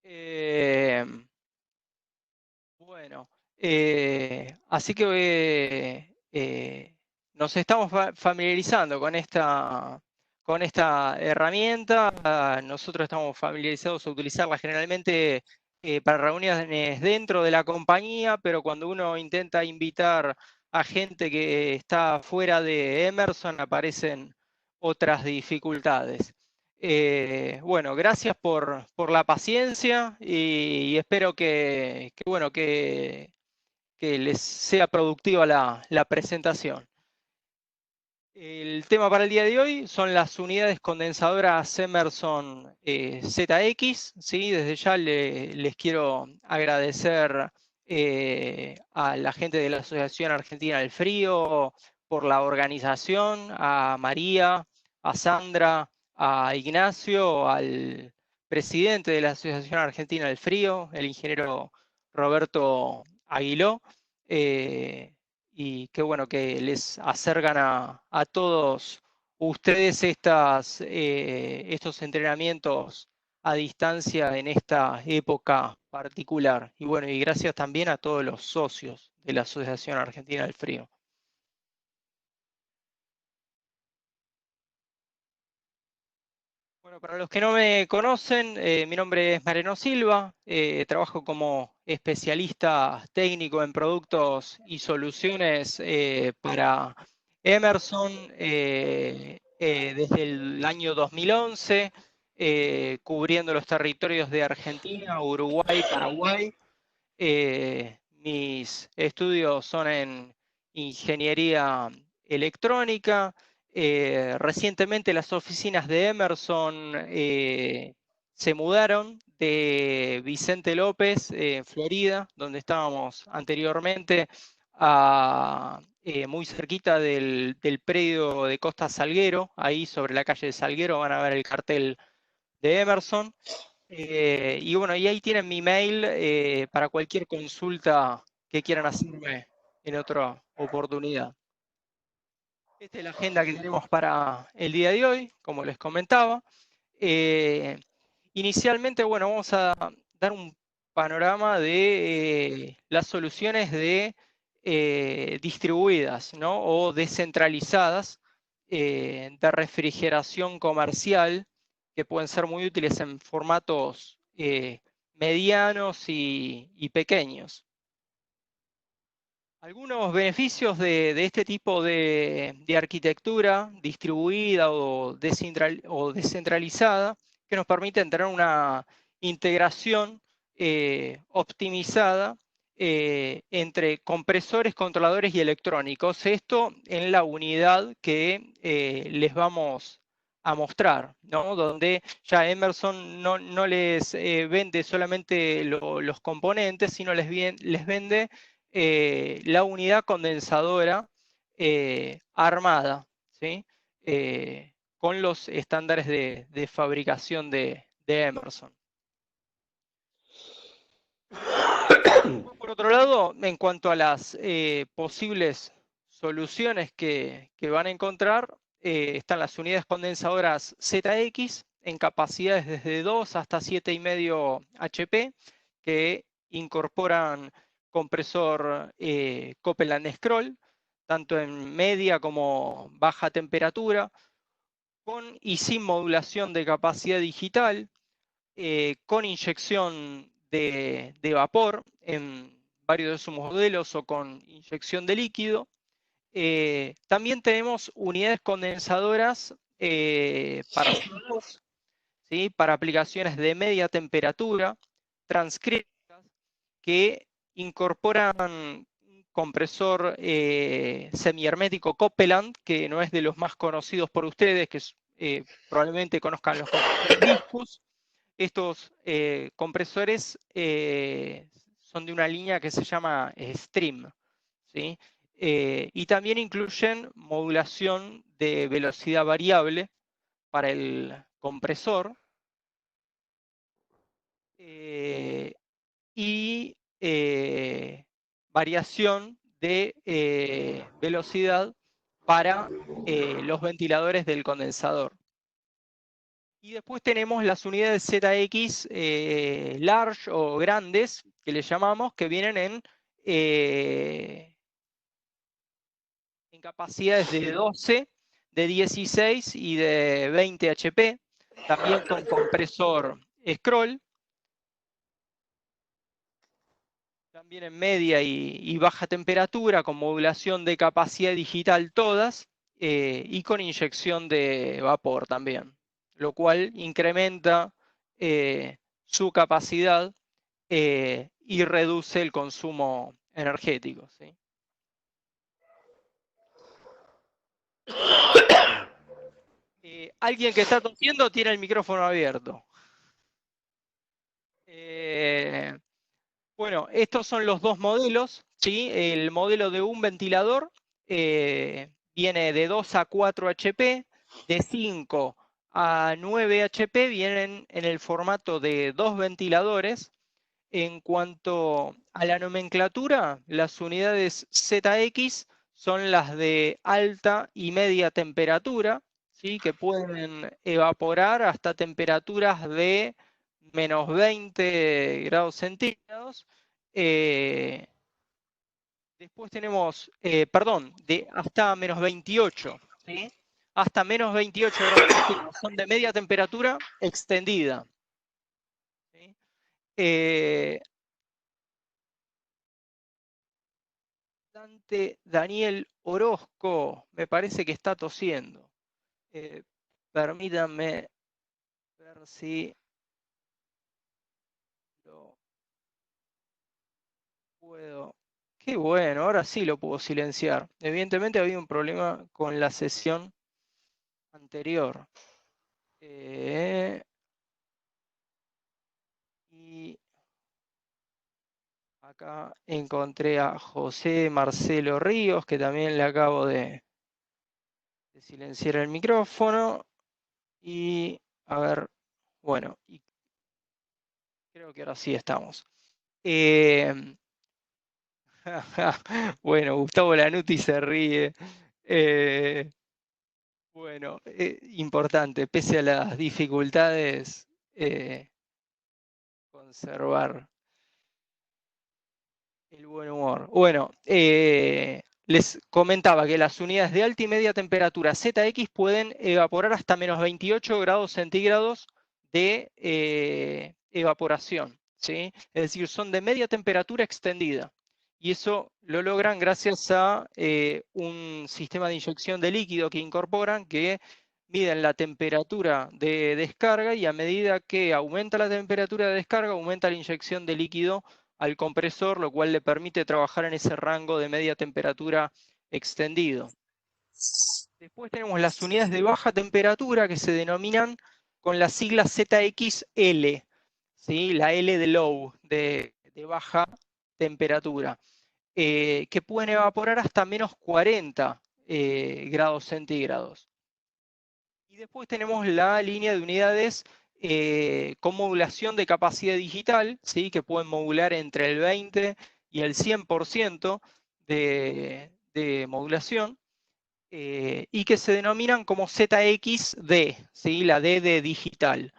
Eh, bueno, así que nos estamos familiarizando con esta herramienta. Nosotros estamos familiarizados a utilizarla generalmente para reuniones dentro de la compañía, pero cuando uno intenta invitar a gente que está fuera de Emerson, aparecen otras dificultades. Bueno, gracias por la paciencia y espero bueno, que les sea productiva la presentación. El tema para el día de hoy son las unidades condensadoras Emerson ZX. ¿Sí? Desde ya les quiero agradecer a la gente de la Asociación Argentina del Frío por la organización, a María, a Sandra, a Ignacio, al presidente de la Asociación Argentina del Frío, el ingeniero Roberto Aguiló. Y qué bueno que les acercan a todos ustedes estos entrenamientos a distancia en esta época particular. Y bueno, y gracias también a todos los socios de la Asociación Argentina del Frío. Bueno, para los que no me conocen, mi nombre es Mariano Silva, trabajo como especialista técnico en productos y soluciones para Emerson desde el año 2011, cubriendo los territorios de Argentina, Uruguay, Paraguay. Mis estudios son en ingeniería electrónica. Recientemente las oficinas de Emerson se mudaron de Vicente López, en Florida, donde estábamos anteriormente, muy cerquita del predio de Costa Salguero. Ahí sobre la calle de Salguero van a ver el cartel de Emerson. Y bueno, y ahí tienen mi mail para cualquier consulta que quieran hacerme en otra oportunidad. Esta es la agenda que tenemos para el día de hoy, como les comentaba. Eh, Inicialmente, bueno, vamos a dar un panorama de las soluciones distribuidas, ¿no? O descentralizadas de refrigeración comercial que pueden ser muy útiles en formatos medianos y pequeños. Algunos beneficios de este tipo de arquitectura distribuida o descentralizada que nos permiten tener una integración optimizada entre compresores, controladores y electrónicos. Esto en la unidad que les vamos a mostrar, ¿no? Donde ya Emerson no les vende solamente los componentes, sino les vende la unidad condensadora armada, ¿sí? Con los estándares de fabricación de Emerson. Por otro lado, en cuanto a las posibles soluciones que van a encontrar, están las unidades condensadoras ZX en capacidades desde 2 hasta 7,5 HP que incorporan compresor Copeland Scroll, tanto en media como baja temperatura, con y sin modulación de capacidad digital, con inyección de vapor en varios de sus modelos o con inyección de líquido. También tenemos unidades condensadoras para servos, ¿sí? Para aplicaciones de media temperatura, transcriptas, que incorporan un compresor semihermético Copeland, que no es de los más conocidos por ustedes, que probablemente conozcan los compresores Viscus. Estos compresores son de una línea que se llama Stream, ¿sí? Y también incluyen modulación de velocidad variable para el compresor y variación de velocidad para los ventiladores del condensador. Y después tenemos las unidades ZX large o grandes, que le llamamos, que vienen en capacidades de 12, de 16 y de 20 HP, también con compresor scroll, también en media y baja temperatura, con modulación de capacidad digital todas, y con inyección de vapor también, lo cual incrementa su capacidad y reduce el consumo energético, ¿sí? Alguien que está tosiendo tiene el micrófono abierto. Bueno, estos son los dos modelos, ¿sí? El modelo de un ventilador viene de 2 a 4 HP, de 5 a 9 HP vienen en el formato de dos ventiladores. En cuanto a la nomenclatura, las unidades ZX son las de alta y media temperatura, ¿sí? Que pueden evaporar hasta temperaturas de menos 20 grados centígrados. Eh, Después tenemos, perdón, de hasta menos 28, ¿sí? Hasta menos 28 grados centígrados. Son de media temperatura extendida, ¿sí? Daniel Orozco, me parece que está tosiendo. Permítanme ver si lo puedo. Qué bueno, ahora sí lo puedo silenciar. Evidentemente había un problema con la sesión anterior. Y acá encontré a José Marcelo Ríos, que también le acabo de silenciar el micrófono. Y a ver, bueno, y creo que ahora sí estamos. Bueno, Gustavo Lanuti se ríe. Bueno, importante, pese a las dificultades, conservar el buen humor. Bueno, les comentaba que las unidades de alta y media temperatura ZX pueden evaporar hasta menos 28 grados centígrados de evaporación, ¿sí? Es decir, son de media temperatura extendida. Y eso lo logran gracias a un sistema de inyección de líquido que incorporan que miden la temperatura de descarga y a medida que aumenta la temperatura de descarga, aumenta la inyección de líquido al compresor, lo cual le permite trabajar en ese rango de media temperatura extendido. Después tenemos las unidades de baja temperatura que se denominan con la sigla ZXL, ¿sí? La L de low, de baja temperatura, que pueden evaporar hasta menos 40 grados centígrados. Y después tenemos la línea de unidades con modulación de capacidad digital, ¿sí? Que pueden modular entre el 20 y el 100% de modulación, y que se denominan como ZXD, ¿sí? La D de digital.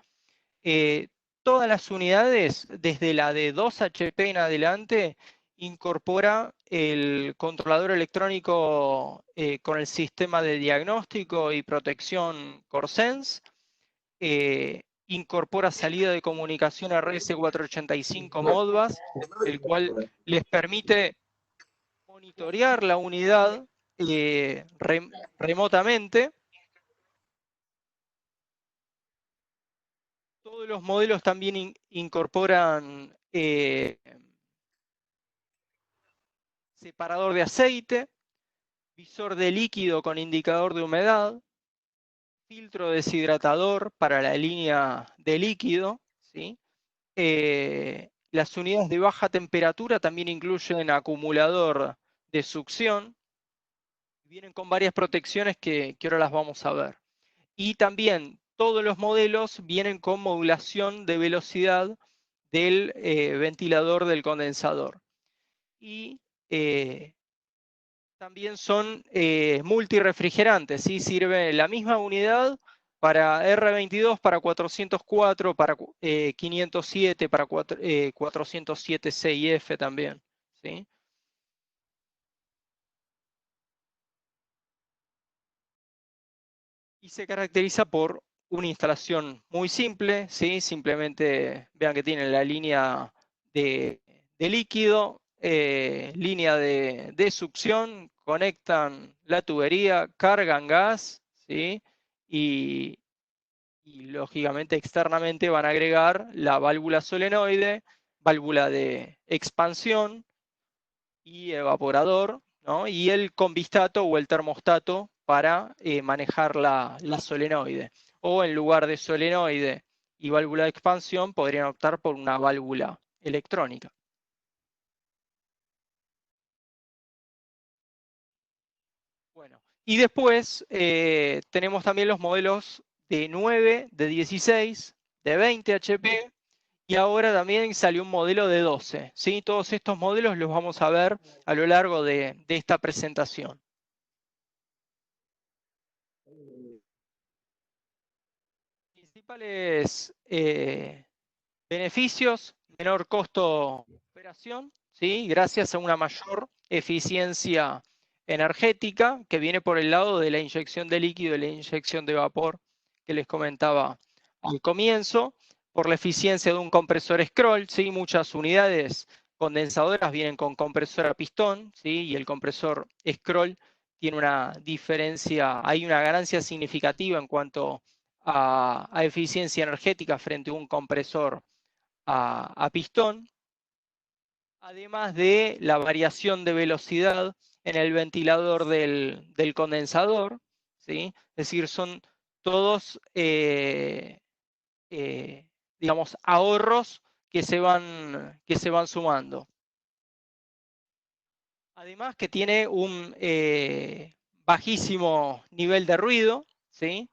Todas las unidades, desde la de 2 HP en adelante, incorpora el controlador electrónico con el sistema de diagnóstico y protección CoreSense. Incorpora salida de comunicación RS485 Modbus, el cual les permite monitorear la unidad remotamente. Todos los modelos también incorporan separador de aceite, visor de líquido con indicador de humedad, filtro deshidratador para la línea de líquido, ¿sí? Las unidades de baja temperatura también incluyen acumulador de succión. Vienen con varias protecciones que ahora las vamos a ver. Y también todos los modelos vienen con modulación de velocidad del ventilador del condensador. Y también son multirefrigerantes, ¿sí? Sirve la misma unidad para R22, para 404, para 507, para 407C y F también, ¿sí? Y se caracteriza por una instalación muy simple, ¿sí? Simplemente vean que tiene la línea de líquido, línea de succión, conectan la tubería, cargan gas, ¿sí? Y lógicamente externamente van a agregar la válvula solenoide, válvula de expansión y evaporador, ¿no? Y el convistato o el termostato para manejar la solenoide. O en lugar de solenoide y válvula de expansión, podrían optar por una válvula electrónica. Bueno, y después tenemos también los modelos de 9, de 16, de 20 HP, y ahora también salió un modelo de 12. ¿Sí? Todos estos modelos los vamos a ver a lo largo de esta presentación. Principales beneficios: menor costo de operación, ¿sí? Gracias a una mayor eficiencia energética que viene por el lado de la inyección de líquido y la inyección de vapor que les comentaba al comienzo, por la eficiencia de un compresor scroll, ¿sí? Muchas unidades condensadoras vienen con compresor a pistón, ¿sí? Y el compresor scroll tiene una diferencia, hay una ganancia significativa en cuanto a eficiencia energética frente a un compresor a pistón, además de la variación de velocidad en el ventilador del condensador, ¿sí? Es decir, son todos, digamos, ahorros que se van sumando. Además que tiene un bajísimo nivel de ruido, ¿sí?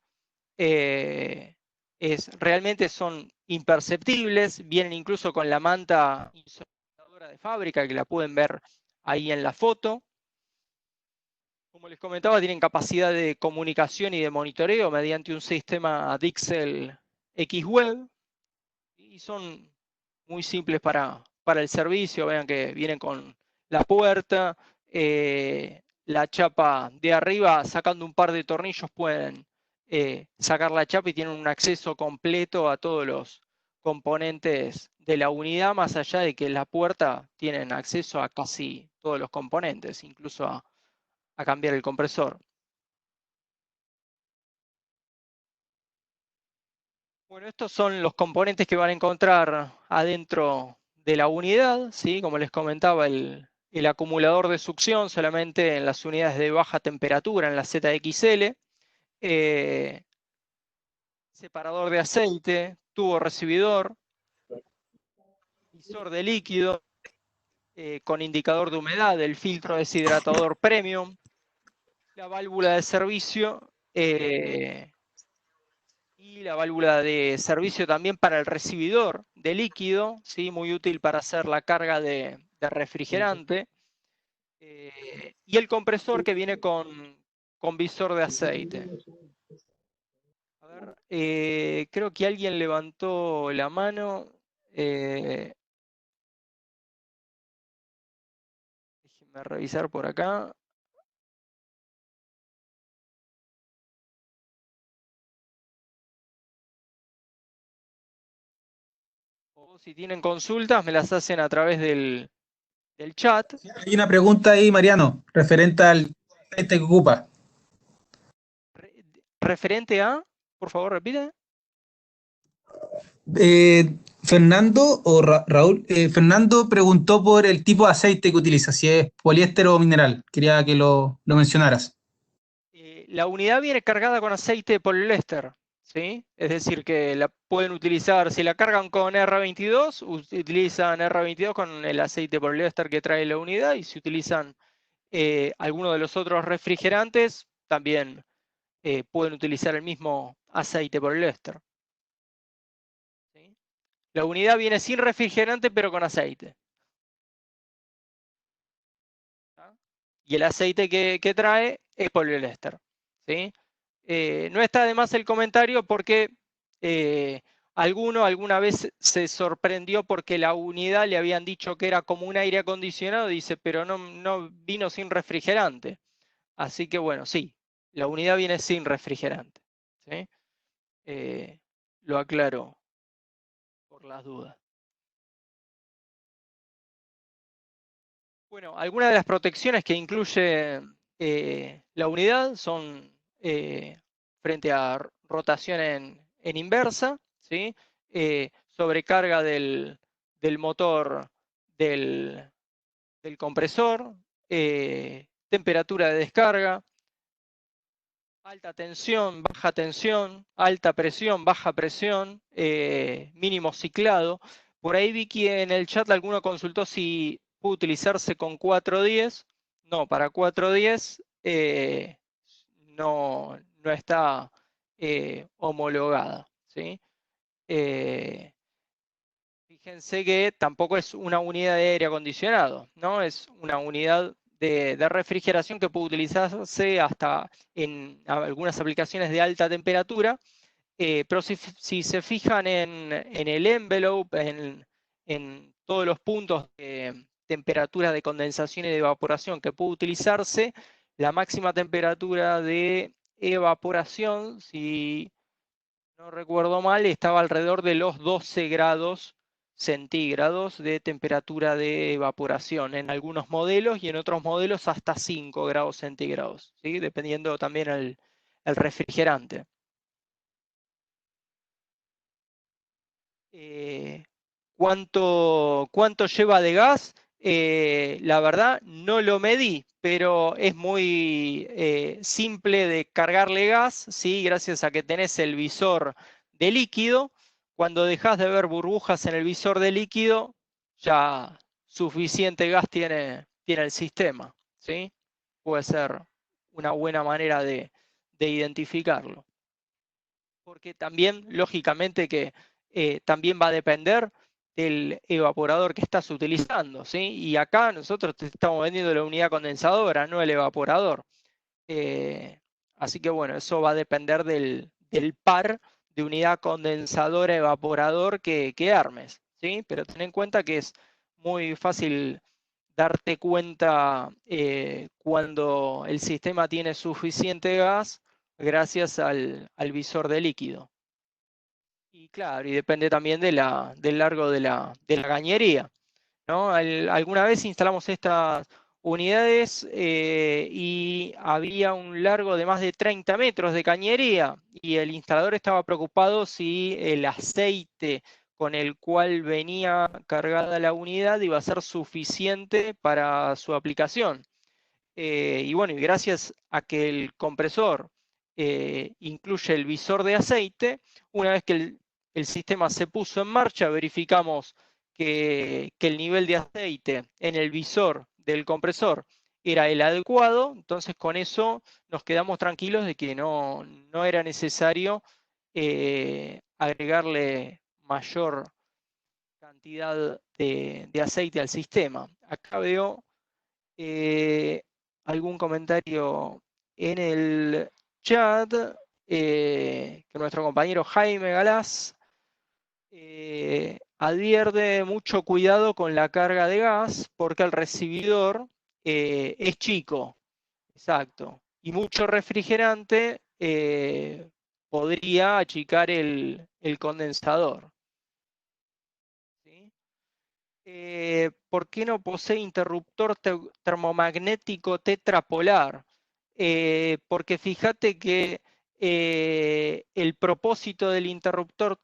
Realmente son imperceptibles, vienen incluso con la manta insonorizadora de fábrica, que la pueden ver ahí en la foto. Como les comentaba, tienen capacidad de comunicación y de monitoreo mediante un sistema Dixel X-Web, y son muy simples para el servicio. Vean que vienen con la puerta, la chapa de arriba, sacando un par de tornillos pueden sacar la chapa y tienen un acceso completo a todos los componentes de la unidad, más allá de que la puerta tienen acceso a casi todos los componentes, incluso a cambiar el compresor. Bueno, estos son los componentes que van a encontrar adentro de la unidad, ¿sí? Como les comentaba, el acumulador de succión solamente en las unidades de baja temperatura, en la ZXL, eh, separador de aceite, tubo recibidor, visor de líquido con indicador de humedad, el filtro deshidratador premium, la válvula de servicio, y la válvula de servicio también para el recibidor de líquido, ¿sí? Muy útil para hacer la carga de refrigerante. Y el compresor que viene con visor de aceite. A ver, creo que alguien levantó la mano. Déjenme revisar por acá. O si tienen consultas, me las hacen a través del chat. Hay una pregunta ahí, Mariano, referente al aceite que ocupa. Referente a, por favor, repite. Fernando o Raúl, Fernando preguntó por el tipo de aceite que utiliza, si es poliéster o mineral. Quería que lo mencionaras. La unidad viene cargada con aceite de poliéster, ¿sí? Es decir, que la pueden utilizar, si la cargan con R22, utilizan R22 con el aceite de poliéster que trae la unidad, y si utilizan alguno de los otros refrigerantes, también pueden utilizar el mismo aceite poliéster, ¿sí? La unidad viene sin refrigerante, pero con aceite, ¿tá? Y el aceite que trae es poliéster, ¿sí? No está de más el comentario porque alguno alguna vez se sorprendió porque la unidad le habían dicho que era como un aire acondicionado, dice, pero no vino sin refrigerante. Así que bueno, sí, la unidad viene sin refrigerante. ¿Sí? Lo aclaro por las dudas. Bueno, algunas de las protecciones que incluye la unidad son frente a rotación en inversa, ¿sí? Sobrecarga del motor del, del compresor, temperatura de descarga, tensión, alta presión, baja presión, mínimo ciclado. Por ahí vi que en el chat alguno consultó si puede utilizarse con 410. No, para 410 no está homologada. ¿Sí? Eh, Fíjense que tampoco es una unidad de aire acondicionado, ¿no? Es una unidad de refrigeración que puede utilizarse hasta en algunas aplicaciones de alta temperatura, pero si se fijan en el envelope, en todos los puntos de temperatura de condensación y de evaporación que puede utilizarse, la máxima temperatura de evaporación, si no recuerdo mal, estaba alrededor de los 12 grados centígrados de temperatura de evaporación en algunos modelos y en otros modelos hasta 5 grados centígrados, ¿sí? Dependiendo también el refrigerante. Eh, ¿Cuánto lleva de gas? La verdad no lo medí, pero es muy simple de cargarle gas, ¿sí? Gracias a que tenés el visor de líquido. Cuando dejas de ver burbujas en el visor de líquido, ya suficiente gas tiene el sistema, ¿sí? Puede ser una buena manera de identificarlo. Porque también, lógicamente, que también va a depender del evaporador que estás utilizando, ¿sí? Y acá nosotros te estamos vendiendo la unidad condensadora, no el evaporador. Eh, Así que bueno, eso va a depender del par de unidad condensadora-evaporador que armes, ¿sí? Pero ten en cuenta que es muy fácil darte cuenta cuando el sistema tiene suficiente gas gracias al visor de líquido. Y claro, y depende también del largo de la cañería, ¿no? Alguna vez instalamos estas unidades y había un largo de más de 30 metros de cañería y el instalador estaba preocupado si el aceite con el cual venía cargada la unidad iba a ser suficiente para su aplicación. Y bueno, y gracias a que el compresor incluye el visor de aceite, una vez que el sistema se puso en marcha, verificamos que el nivel de aceite en el visor del compresor era el adecuado, entonces con eso nos quedamos tranquilos de que no era necesario agregarle mayor cantidad de aceite al sistema. Acá veo eh, algún comentario en el chat que nuestro compañero Jaime Galás advierte mucho cuidado con la carga de gas porque el recibidor es chico, exacto, y mucho refrigerante podría achicar el condensador. ¿Sí? ¿Por qué no posee interruptor termomagnético tetrapolar? Porque fíjate que el propósito del interruptor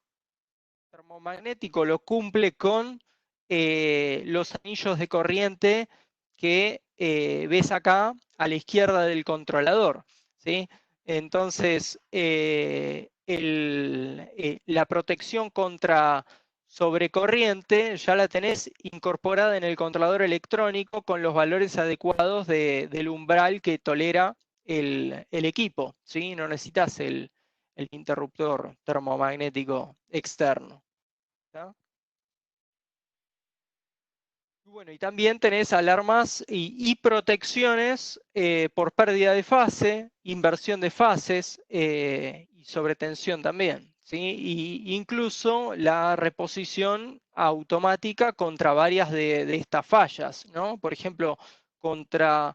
termomagnético lo cumple con los anillos de corriente que ves acá a la izquierda del controlador, ¿sí? Entonces, la protección contra sobrecorriente ya la tenés incorporada en el controlador electrónico con los valores adecuados del umbral que tolera el equipo, ¿sí? No necesitas el interruptor termomagnético externo. ¿No? Bueno, y también tenés alarmas y protecciones por pérdida de fase, inversión de fases y sobretensión también, ¿sí? Y incluso la reposición automática contra varias de estas fallas, ¿no? Por ejemplo, contra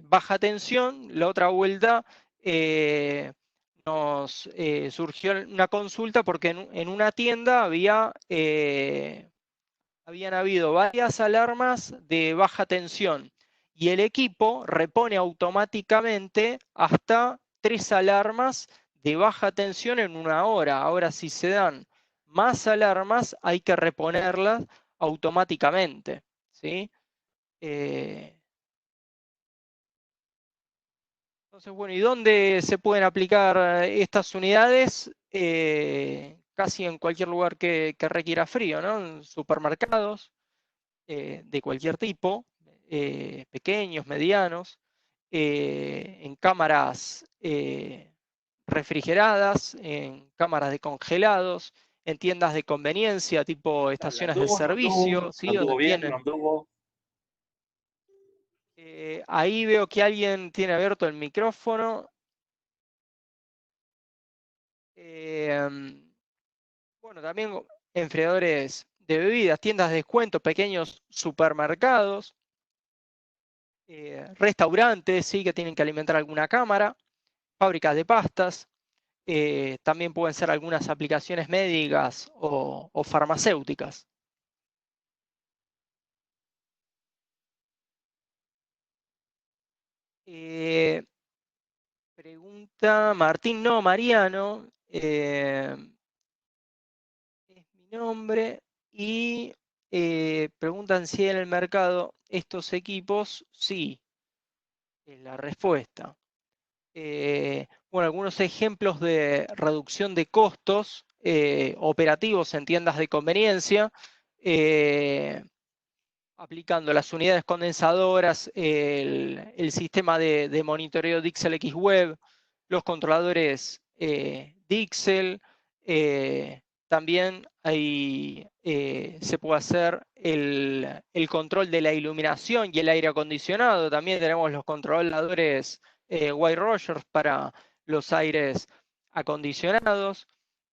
baja tensión, la otra vuelta nos surgió una consulta porque en una tienda habían habido varias alarmas de baja tensión y el equipo repone automáticamente hasta 3 alarmas de baja tensión en 1 hora. Ahora, si se dan más alarmas, hay que reponerlas automáticamente, ¿sí? Eh, entonces, bueno, ¿y dónde se pueden aplicar estas unidades? Casi en cualquier lugar que requiera frío, ¿no? En supermercados, de cualquier tipo, pequeños, medianos, en cámaras refrigeradas, en cámaras de congelados, en tiendas de conveniencia tipo ¿Le estaciones de anduvo? ¿No anduvo? servicio, ¿No ¿sí? Donde anduvo bien? ¿No tienen. anduvo? Ahí veo que alguien tiene abierto el micrófono. Bueno, también enfriadores de bebidas, tiendas de descuento, pequeños supermercados, restaurantes, sí, que tienen que alimentar alguna cámara, fábricas de pastas, también pueden ser algunas aplicaciones médicas o farmacéuticas. Eh, Pregunta Martín, no, Mariano, es mi nombre, y preguntan si en el mercado estos equipos, sí, es la respuesta. Bueno, algunos ejemplos de reducción de costos operativos en tiendas de conveniencia, aplicando las unidades condensadoras, el sistema de monitoreo Dixel X Web, los controladores Dixel, también se puede hacer el control de la iluminación y el aire acondicionado. También tenemos los controladores White Rogers para los aires acondicionados.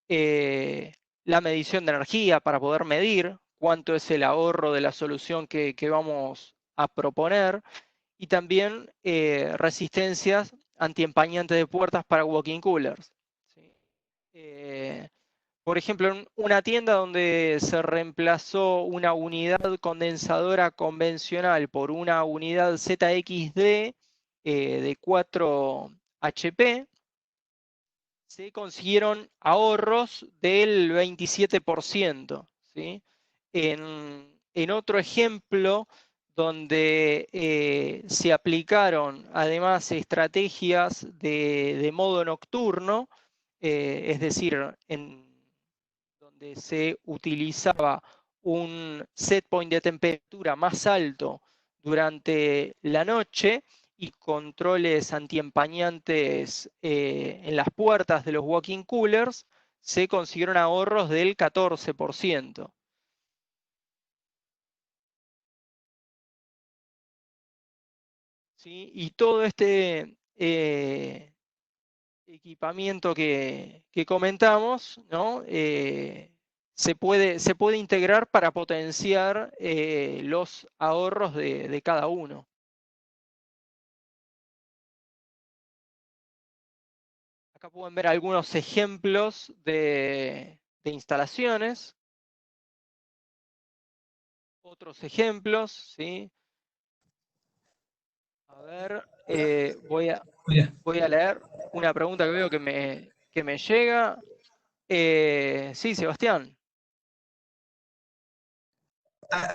La medición de energía para poder medir cuánto es el ahorro de la solución que vamos a proponer. Y también resistencias antiempañantes de puertas para walk-in coolers. ¿Sí? Por ejemplo, en una tienda donde se reemplazó una unidad condensadora convencional por una unidad ZXD de 4 HP, se consiguieron ahorros del 27%. ¿Sí? En otro ejemplo, donde se aplicaron además estrategias de modo nocturno, es decir, donde se utilizaba un set point de temperatura más alto durante la noche y controles antiempañantes en las puertas de los walk-in coolers, se consiguieron ahorros del 14%. ¿Sí? Y todo este equipamiento que comentamos, ¿no? Se puede integrar para potenciar los ahorros de cada uno. Acá pueden ver algunos ejemplos de instalaciones, otros ejemplos, ¿sí? A ver, voy a leer una pregunta que veo que me llega. Sí, Sebastián.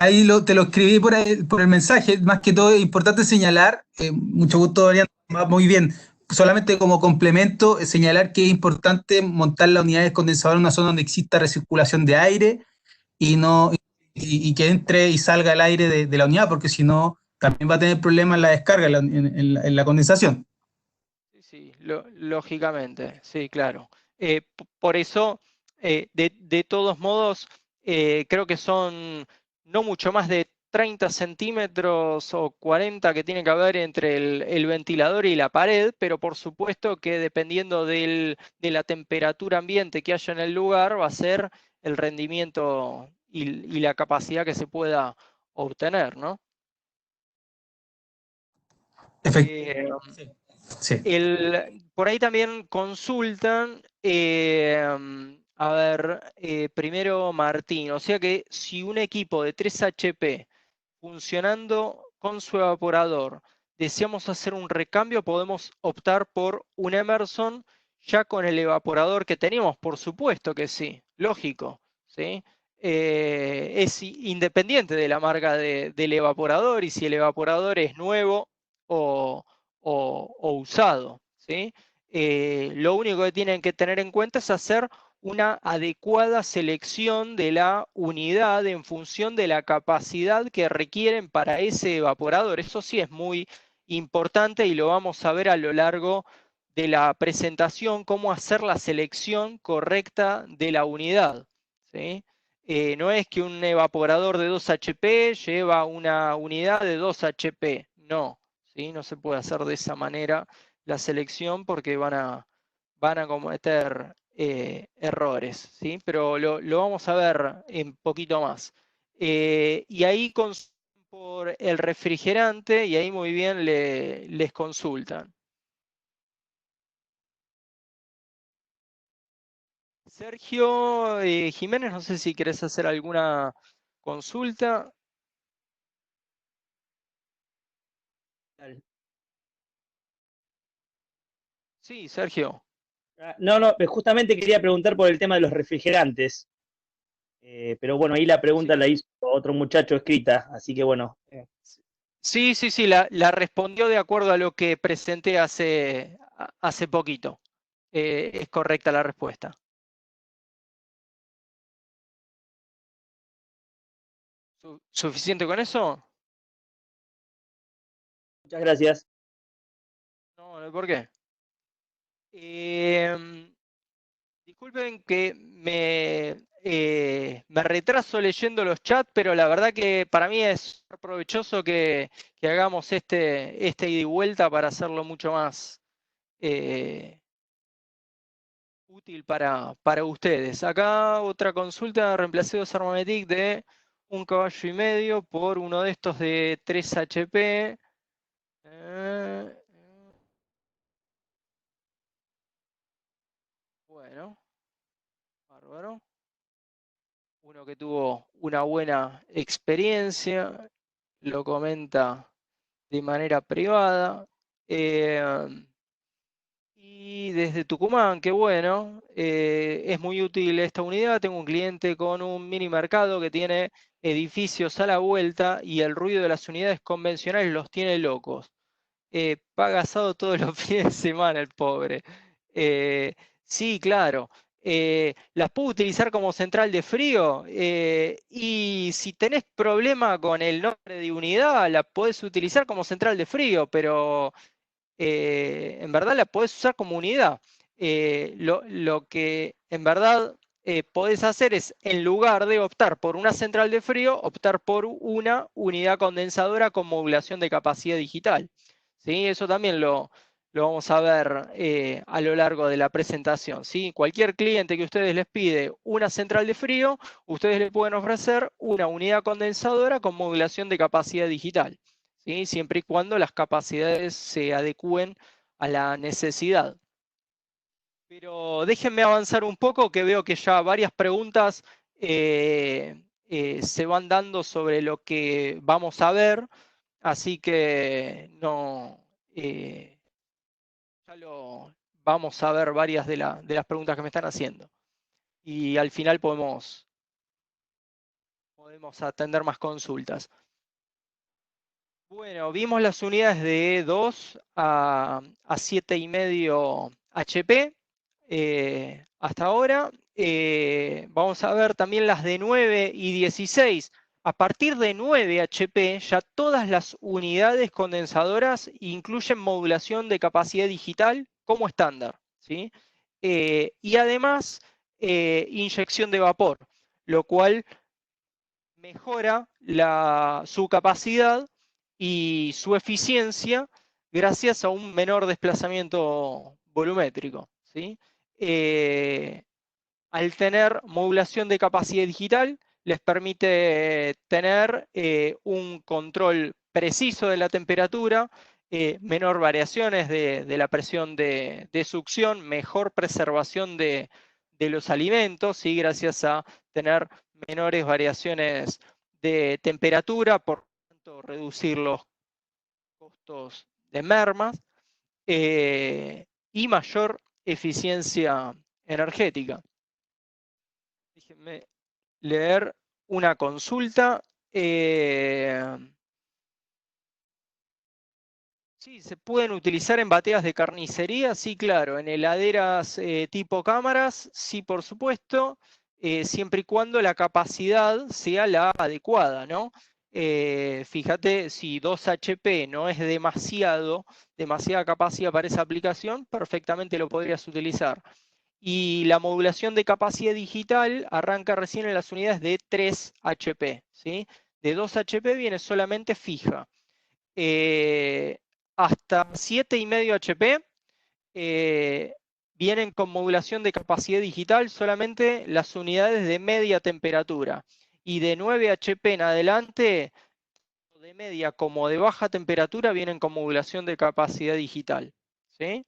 Ahí te lo escribí por el mensaje. Más que todo, es importante señalar, mucho gusto, Adrián, va muy bien. Solamente como complemento, señalar que es importante montar las unidades condensadoras en una zona donde exista recirculación de aire y no y que entre y salga el aire de la unidad, porque si no, también va a tener problemas en la descarga, en la condensación. Sí, sí, lógicamente, sí, claro. Por eso, de todos modos, creo que son no mucho más de 30 centímetros o 40 que tiene que haber entre el ventilador y la pared, pero por supuesto que dependiendo de la temperatura ambiente que haya en el lugar, va a ser el rendimiento y la capacidad que se pueda obtener, ¿no? Eh, Efectivamente. Sí. por ahí también consultan, a ver, primero Martín, o sea que si un equipo de 3 HP funcionando con su evaporador, deseamos hacer un recambio, podemos optar por un Emerson ya con el evaporador que tenemos, por supuesto que sí, lógico, ¿sí? Es independiente de la marca del evaporador y si el evaporador es nuevo o, o usado, ¿sí? Lo único que tienen que tener en cuenta es hacer una adecuada selección de la unidad en función de la capacidad que requieren para ese evaporador. Eso sí es muy importante y lo vamos a ver a lo largo de la presentación, cómo hacer la selección correcta de la unidad, ¿sí? No es que un evaporador de 2 HP lleva una unidad de 2 HP, no, ¿sí? No se puede hacer de esa manera la selección porque van a cometer errores, ¿sí? Pero lo vamos a ver un poquito más. Y ahí por el refrigerante y ahí muy bien les consultan. Sergio Jiménez, no sé si querés hacer alguna consulta. Dale. Sí, Sergio. No, justamente quería preguntar por el tema de los refrigerantes, pero bueno, ahí la pregunta Sí, la hizo otro muchacho escrita, así que bueno. sí, sí, sí, la respondió de acuerdo a lo que presenté hace poquito. Es correcta la respuesta. ¿Suficiente con eso? Muchas gracias. No, ¿por qué? Disculpen que me retraso leyendo los chats, pero la verdad que para mí es provechoso que hagamos este ida y vuelta para hacerlo mucho más útil para ustedes. Acá otra consulta, reemplacé 2 Armamentic de 1,5 caballos por uno de estos de 3 HP. Bueno, bárbaro. Uno que tuvo una buena experiencia, lo comenta de manera privada. Y desde Tucumán, qué bueno, es muy útil esta unidad. Tengo un cliente con un mini mercado que tiene edificios a la vuelta y el ruido de las unidades convencionales los tiene locos. Paga asado todos los fines de semana el pobre. Eh, sí, claro. Las puedo utilizar como central de frío y si tenés problema con el nombre de unidad, la podés utilizar como central de frío, pero en verdad la podés usar como unidad. Lo que en verdad podés hacer es, en lugar de optar por una central de frío, optar por una unidad condensadora con modulación de capacidad digital. ¿Sí? Eso también lo vamos a ver a lo largo de la presentación. ¿Sí? Cualquier cliente que ustedes les pide una central de frío, ustedes le pueden ofrecer una unidad condensadora con modulación de capacidad digital. ¿Sí? Siempre y cuando las capacidades se adecúen a la necesidad. Pero déjenme avanzar un poco, que veo que ya varias preguntas se van dando sobre lo que vamos a ver, así que no, ya lo vamos a ver varias de las preguntas que me están haciendo. Y al final podemos atender más consultas. Bueno, vimos las unidades de 2 a 7,5 HP hasta ahora. Vamos a ver también las de 9 y 16. A partir de 9 HP, ya todas las unidades condensadoras incluyen modulación de capacidad digital como estándar, ¿sí? Y además, inyección de vapor, lo cual mejora su capacidad y su eficiencia gracias a un menor desplazamiento volumétrico, ¿sí? Al tener modulación de capacidad digital, les permite tener un control preciso de la temperatura, menor variaciones de la presión de succión, mejor preservación de los alimentos, ¿sí? Gracias a tener menores variaciones de temperatura, por tanto reducir los costos de mermas y mayor eficiencia energética. Déjenme leer una consulta. Sí, se pueden utilizar en bateas de carnicería, sí, claro. En heladeras tipo cámaras, sí, por supuesto, siempre y cuando la capacidad sea la adecuada, ¿no? Fíjate, si 2 HP no es demasiada capacidad para esa aplicación, perfectamente lo podrías utilizar. Y la modulación de capacidad digital arranca recién en las unidades de 3 HP, ¿sí? De 2 HP viene solamente fija. Hasta 7,5 HP vienen con modulación de capacidad digital solamente las unidades de media temperatura. Y de 9 HP en adelante, de media como de baja temperatura, vienen con modulación de capacidad digital, ¿sí?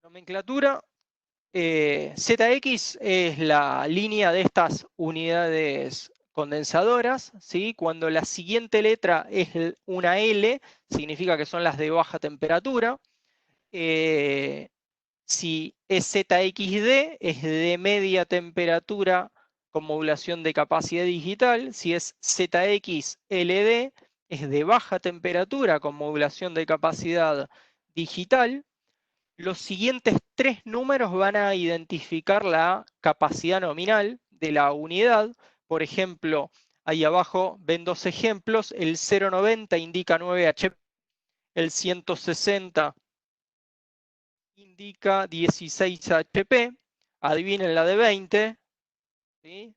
Nomenclatura. ZX es la línea de estas unidades condensadoras, ¿sí? Cuando la siguiente letra es una L, significa que son las de baja temperatura. Si es ZXD, es de media temperatura con modulación de capacidad digital. Si es ZXLD, es de baja temperatura con modulación de capacidad digital. Los siguientes 3 números van a identificar la capacidad nominal de la unidad. Por ejemplo, ahí abajo ven 2 ejemplos. El 0,90 indica 9 HP, el 160 indica 16 HP. Adivinen la de 20, ¿sí?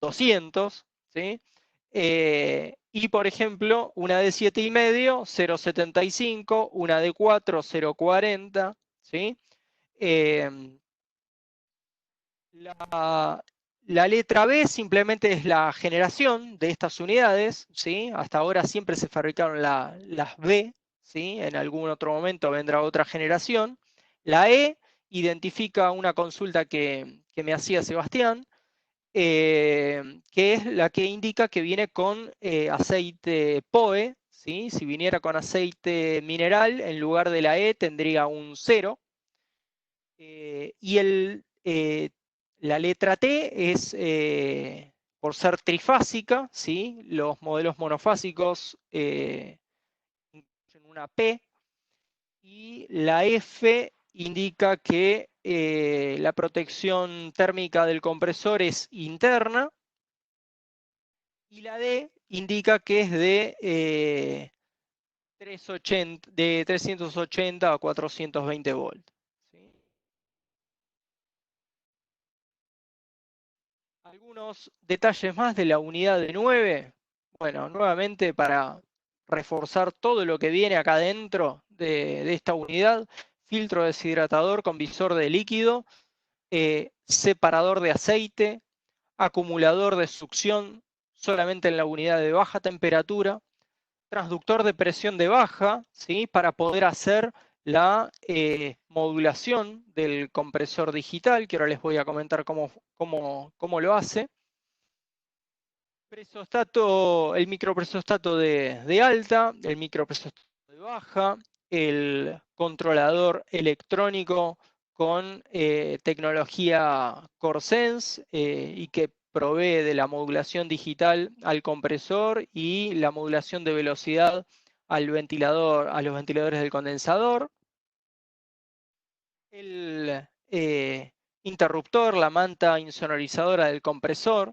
200, ¿sí? Y por ejemplo, una de 7,5, 0,75, una de 4, 0,40, ¿sí? La letra B simplemente es la generación de estas unidades, ¿sí? Hasta ahora siempre se fabricaron las B, ¿sí? En algún otro momento vendrá otra generación. La E identifica una consulta que me hacía Sebastián, que es la que indica que viene con aceite POE, ¿sí? Si viniera con aceite mineral, en lugar de la E tendría un 0. Y la letra T es, por ser trifásica, ¿sí? Los modelos monofásicos incluyen una P, y la F indica que la protección térmica del compresor es interna, y la D indica que es de 380 a 420 volts. ¿Sí? Algunos detalles más de la unidad de 9. Bueno, nuevamente para reforzar todo lo que viene acá dentro de esta unidad: filtro deshidratador con visor de líquido, separador de aceite, acumulador de succión solamente en la unidad de baja temperatura, transductor de presión de baja, ¿sí? Para poder hacer la modulación del compresor digital, que ahora les voy a comentar cómo lo hace. El micropresostato de alta, el micropresostato de baja, el controlador electrónico con tecnología CoreSense y que provee de la modulación digital al compresor y la modulación de velocidad al ventilador, a los ventiladores del condensador. El interruptor, la manta insonorizadora del compresor.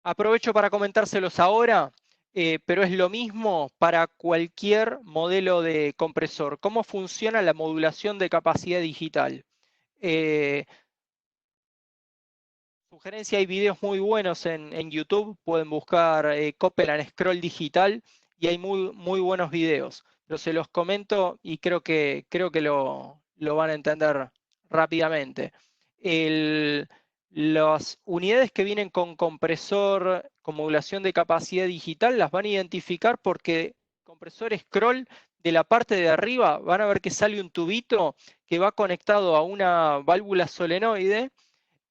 Aprovecho para comentárselos ahora, pero es lo mismo para cualquier modelo de compresor. ¿Cómo funciona la modulación de capacidad digital? Sugerencia, hay videos muy buenos en YouTube, pueden buscar Copeland Scroll Digital y hay muy buenos videos. Pero se los comento y creo que lo van a entender rápidamente. Las unidades que vienen con compresor, con modulación de capacidad digital, las van a identificar porque compresor scroll de la parte de arriba van a ver que sale un tubito que va conectado a una válvula solenoide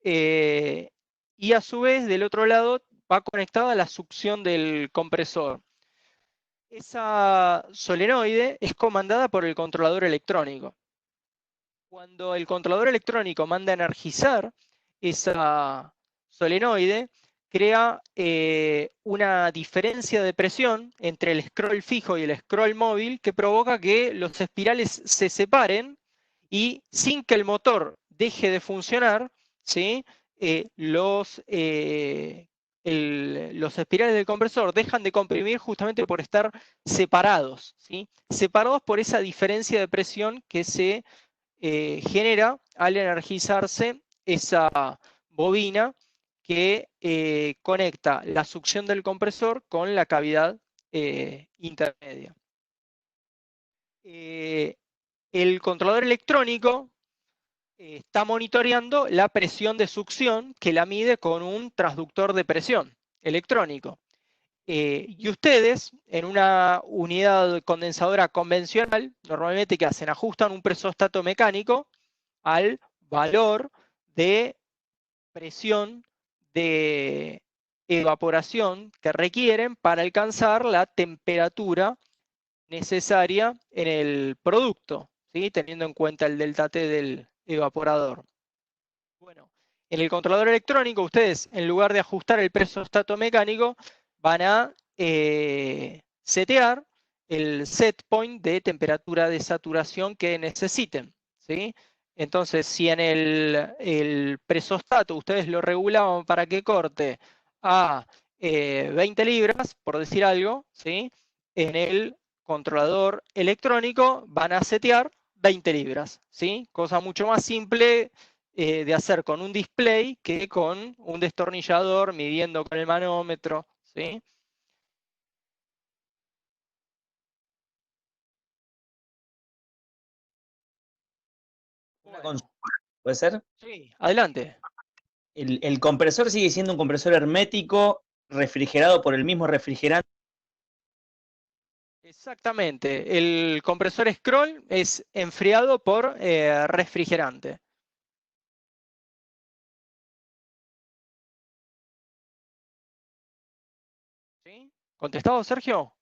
y a su vez del otro lado va conectada a la succión del compresor. Esa solenoide es comandada por el controlador electrónico. Cuando el controlador electrónico manda energizar esa solenoide, crea una diferencia de presión entre el scroll fijo y el scroll móvil que provoca que los espirales se separen y sin que el motor deje de funcionar, ¿sí? Los espirales del compresor dejan de comprimir justamente por estar separados, ¿sí? Separados por esa diferencia de presión que se genera al energizarse esa bobina que conecta la succión del compresor con la cavidad intermedia. El controlador electrónico está monitoreando la presión de succión que la mide con un transductor de presión electrónico. Y ustedes, en una unidad condensadora convencional, normalmente, ¿qué hacen? Ajustan un presostáto mecánico al valor de presión de evaporación que requieren para alcanzar la temperatura necesaria en el producto, ¿sí? Teniendo en cuenta el delta T del evaporador. Bueno, en el controlador electrónico, ustedes, en lugar de ajustar el presostáto mecánico, van a setear el set point de temperatura de saturación que necesiten, ¿sí? Entonces, si en el presostato ustedes lo regulaban para que corte a 20 libras, por decir algo, ¿sí? En el controlador electrónico van a setear 20 libras, ¿sí? Cosa mucho más simple de hacer con un display que con un destornillador midiendo con el manómetro, ¿sí? Una Bueno, consulta, ¿puede ser? sí, adelante. El compresor sigue siendo un compresor hermético refrigerado por el mismo refrigerante. Exactamente. El compresor scroll es enfriado por refrigerante. ¿Sí? ¿Contestado, Sergio?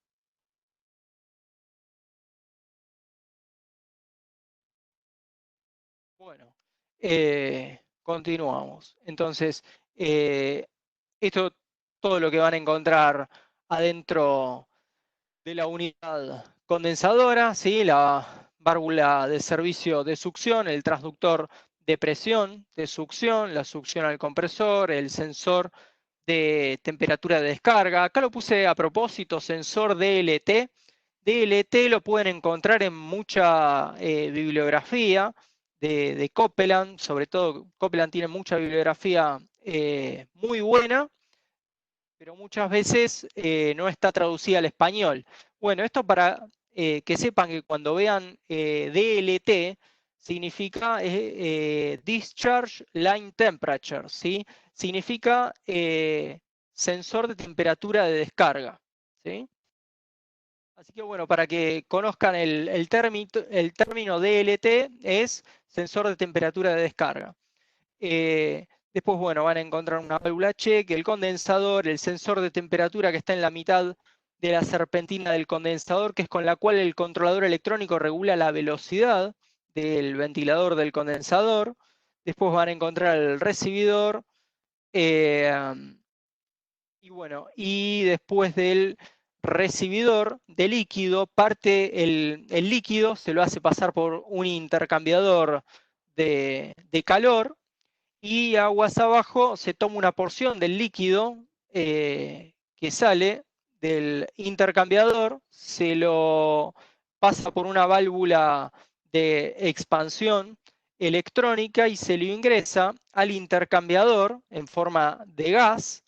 Bueno, continuamos. Entonces, esto todo lo que van a encontrar adentro de la unidad condensadora, ¿sí? La válvula de servicio de succión, el transductor de presión de succión, la succión al compresor, el sensor de temperatura de descarga. Acá lo puse a propósito, sensor DLT. DLT lo pueden encontrar en mucha bibliografía de Copeland, sobre todo Copeland tiene mucha bibliografía muy buena, pero muchas veces no está traducida al español. Bueno, esto para que sepan que cuando vean DLT, significa Discharge Line Temperature, ¿sí? Significa sensor de temperatura de descarga, ¿sí? Así que bueno, para que conozcan el término DLT es sensor de temperatura de descarga. Después, bueno, van a encontrar una válvula check, el condensador, el sensor de temperatura que está en la mitad de la serpentina del condensador, que es con la cual el controlador electrónico regula la velocidad del ventilador del condensador. Después van a encontrar el recibidor. Y bueno, y después del recibidor de líquido, el líquido se lo hace pasar por un intercambiador de calor y aguas abajo se toma una porción del líquido que sale del intercambiador, se lo pasa por una válvula de expansión electrónica y se lo ingresa al intercambiador en forma de gas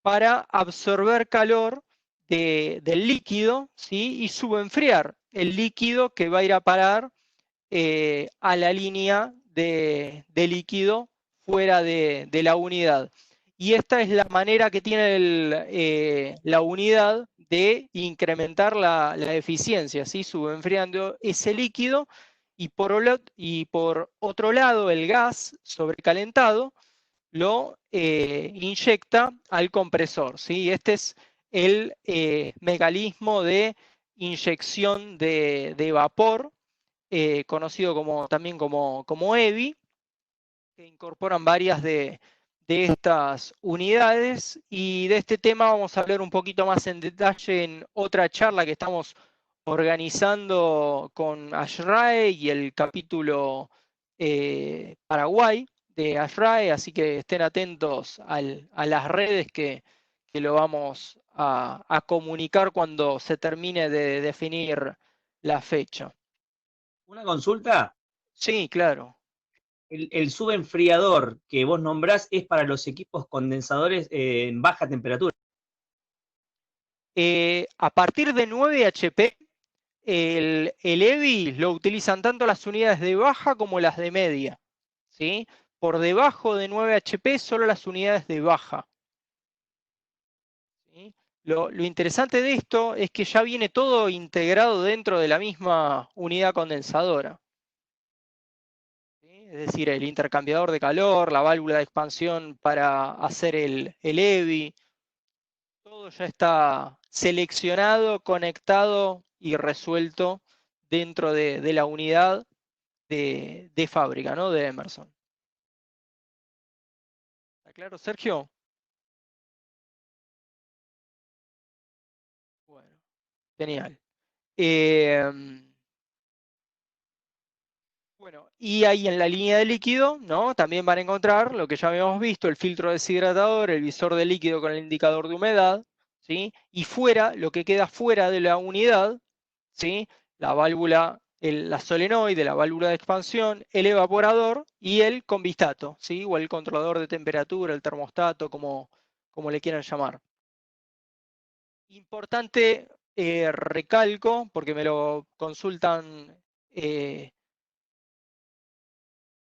para absorber calor del líquido, ¿sí? Y subenfriar el líquido que va a ir a parar a la línea de líquido fuera de la unidad. Y esta es la manera que tiene la unidad de incrementar la eficiencia, ¿sí? Subenfriando ese líquido y por otro lado el gas sobrecalentado lo inyecta al compresor, ¿sí? Este es el mecanismo de inyección de vapor, conocido también como EVI, que incorporan varias de estas unidades, y de este tema vamos a hablar un poquito más en detalle en otra charla que estamos organizando con ASHRAE y el capítulo Paraguay de ASHRAE, así que estén atentos a las redes que lo vamos a comunicar cuando se termine de definir la fecha. Una consulta. Sí, claro. El subenfriador que vos nombrás es para los equipos condensadores en baja temperatura. A partir de 9 HP, el EVI lo utilizan tanto las unidades de baja como las de media, ¿sí? Por debajo de 9 HP, solo las unidades de baja. ¿Sí? Lo interesante de esto es que ya viene todo integrado dentro de la misma unidad condensadora. ¿Sí? Es decir, el intercambiador de calor, la válvula de expansión para hacer el EVI, todo ya está seleccionado, conectado y resuelto dentro de la unidad de fábrica, ¿no? De Emerson. ¿Está claro, Sergio? Bueno, genial. Bueno, y ahí en la línea de líquido, ¿no? También van a encontrar lo que ya habíamos visto, el filtro deshidratador, el visor de líquido con el indicador de humedad, ¿sí? Y fuera, lo que queda fuera de la unidad, ¿sí? La válvula, la solenoide, la válvula de expansión, el evaporador y el convistato, ¿sí? O el controlador de temperatura, el termostato, como le quieran llamar. Importante, recalco, porque me lo consultan en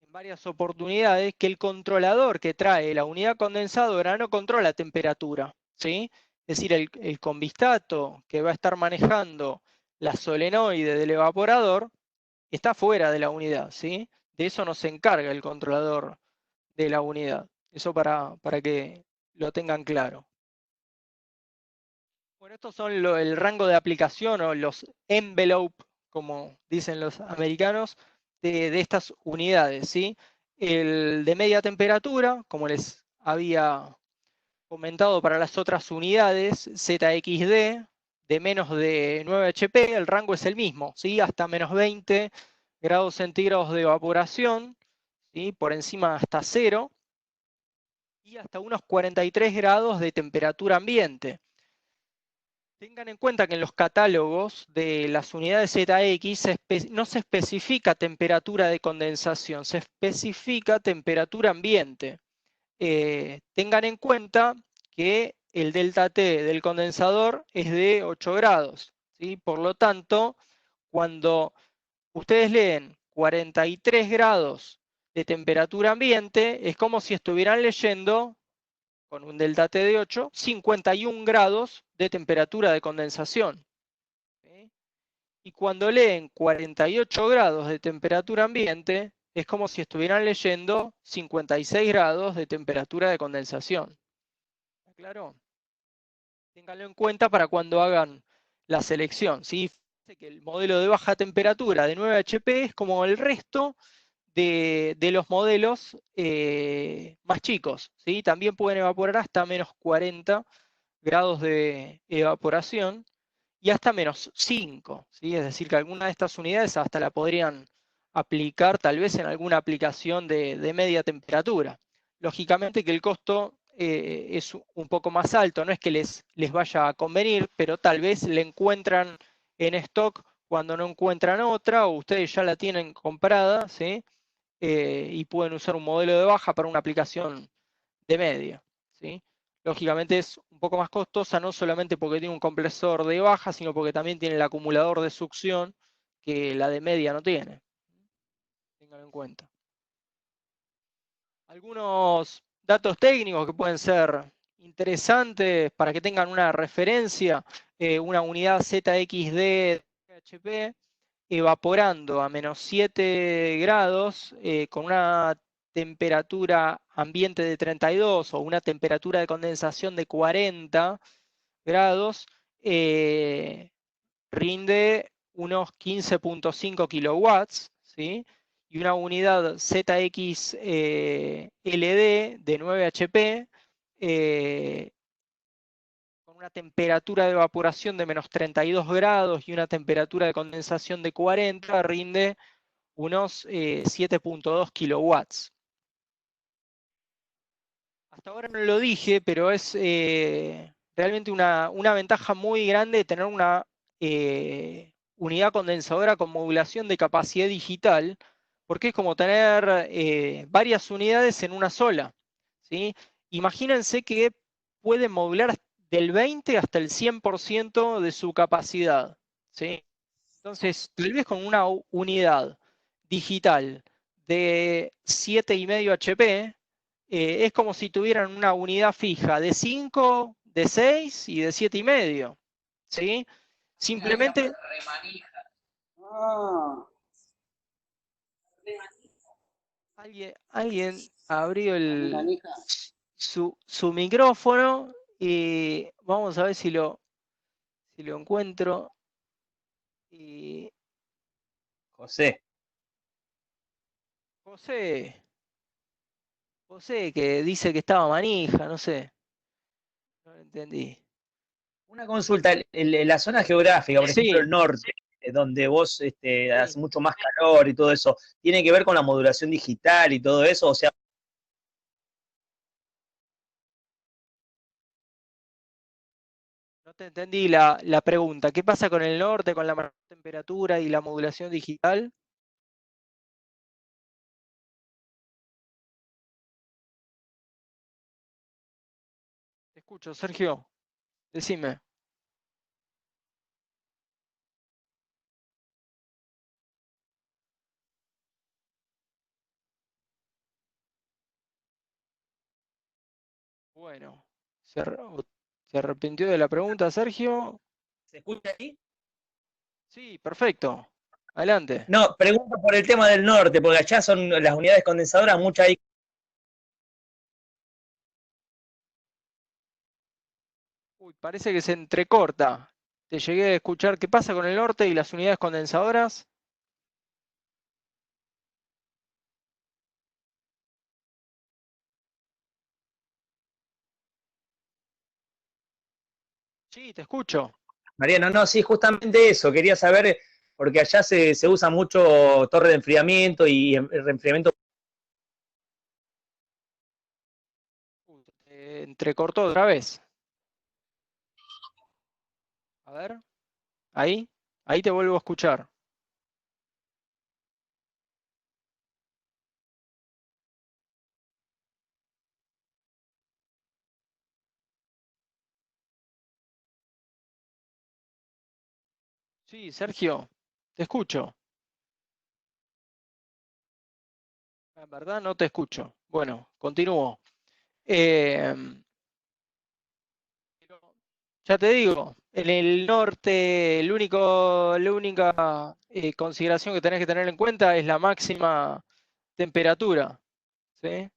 varias oportunidades, que el controlador que trae la unidad condensadora no controla temperatura, ¿sí? Es decir, el convistato que va a estar manejando la solenoide del evaporador está fuera de la unidad, ¿sí? De eso no se encarga el controlador de la unidad. Eso para que lo tengan claro. Bueno, estos son el rango de aplicación o los envelope, como dicen los americanos, de estas unidades, ¿sí? El de media temperatura, como les había comentado para las otras unidades, ZXD, de menos de 9 HP, el rango es el mismo, ¿sí? Hasta menos 20 grados centígrados de evaporación, ¿sí? Por encima hasta 0, y hasta unos 43 grados de temperatura ambiente. Tengan en cuenta que en los catálogos de las unidades ZX no se especifica temperatura de condensación, se especifica temperatura ambiente. Tengan en cuenta que el delta T del condensador es de 8 grados, ¿sí? Por lo tanto, cuando ustedes leen 43 grados de temperatura ambiente, es como si estuvieran leyendo, con un delta T de 8, 51 grados de temperatura de condensación. ¿Sí? Y cuando leen 48 grados de temperatura ambiente, es como si estuvieran leyendo 56 grados de temperatura de condensación. ¿Está claro? Ténganlo en cuenta para cuando hagan la selección, ¿sí? Fíjense que el modelo de baja temperatura de 9 HP es como el resto de los modelos más chicos, ¿sí? También pueden evaporar hasta menos 40 grados de evaporación y hasta menos 5, ¿sí? Es decir, que alguna de estas unidades hasta la podrían aplicar tal vez en alguna aplicación de media temperatura. Lógicamente que el costo es un poco más alto, no es que les vaya a convenir, pero tal vez le encuentran en stock cuando no encuentran otra, o ustedes ya la tienen comprada, ¿sí? Y pueden usar un modelo de baja para una aplicación de media, ¿sí? Lógicamente es un poco más costosa, no solamente porque tiene un compresor de baja, sino porque también tiene el acumulador de succión que la de media no tiene. Ténganlo en cuenta. Algunos datos técnicos que pueden ser interesantes para que tengan una referencia, una unidad ZXD HP evaporando a -7 grados con una temperatura ambiente de 32 o una temperatura de condensación de 40 grados, rinde unos 15.5 kilowatts, ¿sí? Y una unidad ZXLD de 9 HP con una temperatura de evaporación de -32 grados y una temperatura de condensación de 40, rinde unos 7.2 kilowatts. Hasta ahora no lo dije, pero es realmente una ventaja muy grande tener una unidad condensadora con modulación de capacidad digital, porque es como tener varias unidades en una sola, ¿sí? Imagínense que pueden modular del 20 hasta el 100% de su capacidad, ¿sí? Entonces, tal vez con una unidad digital de 7,5 HP, es como si tuvieran una unidad fija de 5, de 6 y de 7,5. ¿Sí? Simplemente alguien abrió su micrófono y vamos a ver si lo encuentro. Y José. José, que dice que estaba manija, no sé. No lo entendí. Una consulta, la zona geográfica, por ejemplo, Sí, el norte, donde vos hace sí. mucho más calor y todo eso, ¿tiene que ver con la modulación digital y todo eso? O sea, No te entendí la pregunta. ¿Qué pasa con el norte, con la temperatura y la modulación digital? Te escucho, Sergio. Decime. Bueno, ¿se arrepintió de la pregunta, Sergio? ¿se escucha ahí? Sí, perfecto. Adelante. No, pregunto por el tema del norte, porque allá son las unidades condensadoras, muchas ahí. Uy, parece que se entrecorta. Te llegué a escuchar qué pasa con el norte y las unidades condensadoras. Sí, te escucho. Mariano, no, sí, justamente eso, quería saber, porque allá se usa mucho torre de enfriamiento y enfriamiento. Entrecortó otra vez. A ver, ahí te vuelvo a escuchar. Sí, Sergio, te escucho. En verdad no te escucho. Bueno, continúo. Eh, ya te digo, en el norte la única consideración que tenés que tener en cuenta es la máxima temperatura. ¿Sí?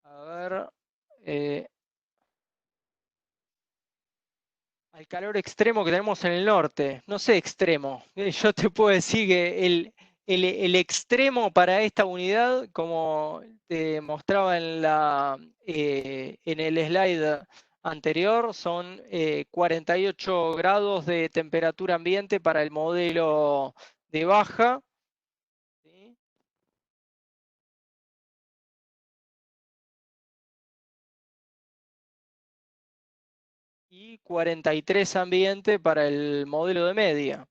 A ver, eh, al calor extremo que tenemos en el norte. No sé extremo. Yo te puedo decir que el extremo para esta unidad, como te mostraba en el slide anterior, son 48 grados de temperatura ambiente para el modelo de baja. ¿Sí? y 43 ambiente para el modelo de media.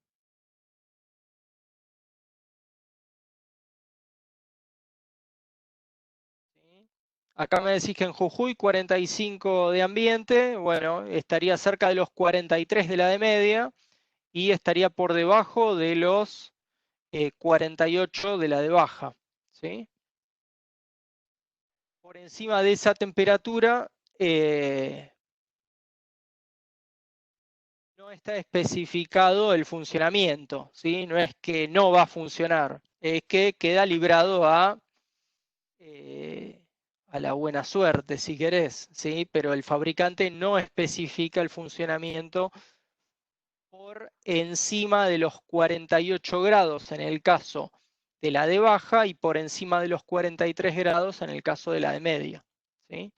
¿Sí? Acá me decís que en Jujuy 45 de ambiente, bueno, estaría cerca de los 43 de la de media y estaría por debajo de los 48 de la de baja. ¿Sí? Por encima de esa temperatura no está especificado el funcionamiento, ¿sí? No es que no va a funcionar, es que queda librado a la buena suerte, si querés, ¿sí? Pero el fabricante no especifica el funcionamiento por encima de los 48 grados en el caso de la de baja y por encima de los 43 grados en el caso de la de media, ¿sí?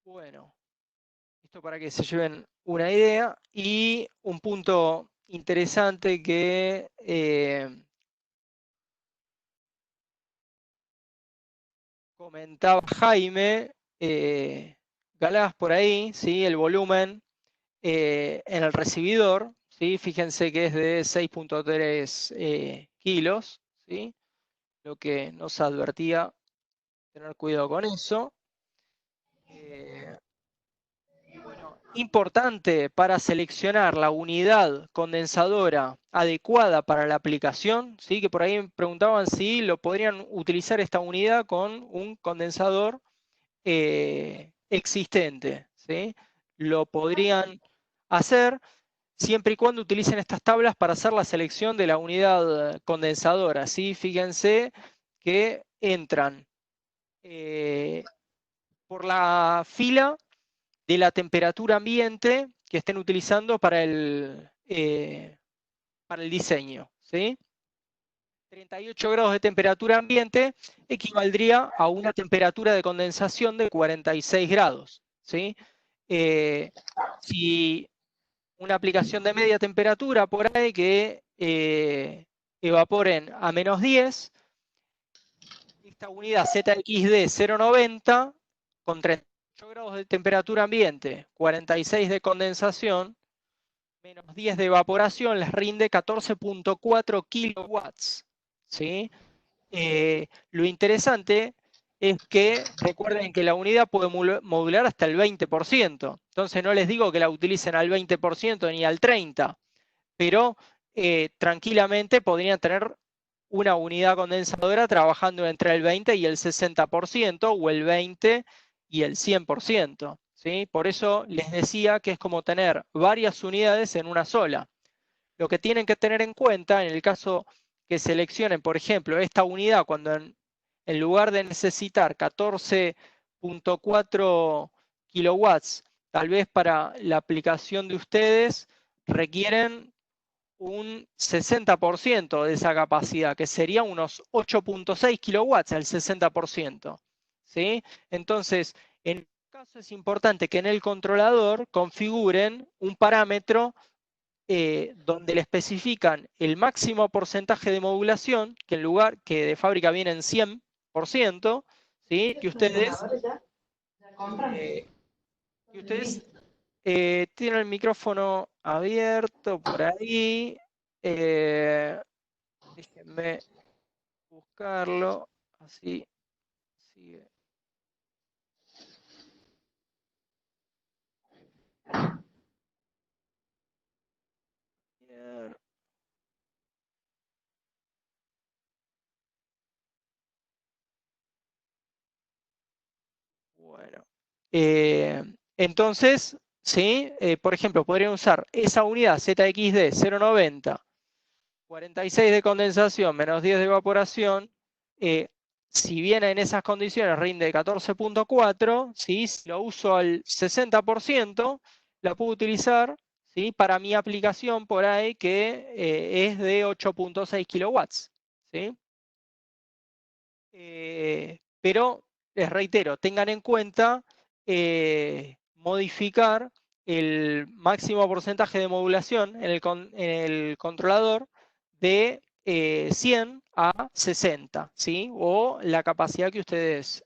Bueno, esto para que se lleven una idea y un punto interesante que comentaba Jaime Galás por ahí, ¿sí? El volumen en el recibidor, ¿sí? Fíjense que es de 6.3 kilos, ¿sí? Lo que nos advertía tener cuidado con eso. Bueno, importante para seleccionar la unidad condensadora adecuada para la aplicación, ¿sí? Que por ahí me preguntaban si lo podrían utilizar esta unidad con un condensador existente, ¿sí? Lo podrían hacer siempre y cuando utilicen estas tablas para hacer la selección de la unidad condensadora, ¿sí? Fíjense que entran por la fila de la temperatura ambiente que estén utilizando para el diseño, ¿sí? 38 grados de temperatura ambiente equivaldría a una temperatura de condensación de 46 grados, ¿sí? Si una aplicación de media temperatura por ahí que evaporen a -10, esta unidad ZXD 090 con 38 grados de temperatura ambiente, 46 de condensación, -10 de evaporación, les rinde 14.4 kilowatts, ¿sí? Lo interesante es que recuerden que la unidad puede modular hasta el 20%. Entonces no les digo que la utilicen al 20% ni al 30%, pero tranquilamente podrían tener una unidad condensadora trabajando entre el 20 y el 60% o el 20 y el 100%. ¿Sí? Por eso les decía que es como tener varias unidades en una sola. Lo que tienen que tener en cuenta en el caso que seleccionen, por ejemplo, esta unidad, cuando en lugar de necesitar 14.4 kilowatts, tal vez para la aplicación de ustedes requieren un 60% de esa capacidad, que sería unos 8.6 kilowatts al 60%. ¿Sí? Entonces, en este caso es importante que en el controlador configuren un parámetro donde le especifican el máximo porcentaje de modulación, que en lugar que de fábrica viene en 100%, ¿sí? Que ustedes tienen el micrófono abierto por ahí. Déjenme buscarlo, así sigue. Bueno, entonces, ¿sí? Por ejemplo, podrían usar esa unidad ZXD 090, 46 de condensación, -10 de evaporación. Si bien en esas condiciones rinde 14.4, ¿sí? Si lo uso al 60%, la puedo utilizar, ¿sí? Para mi aplicación por ahí que es de 8.6 kilowatts. ¿Sí? Pero les reitero, tengan en cuenta modificar el máximo porcentaje de modulación en el controlador de 100 a 60, ¿sí? O la capacidad que ustedes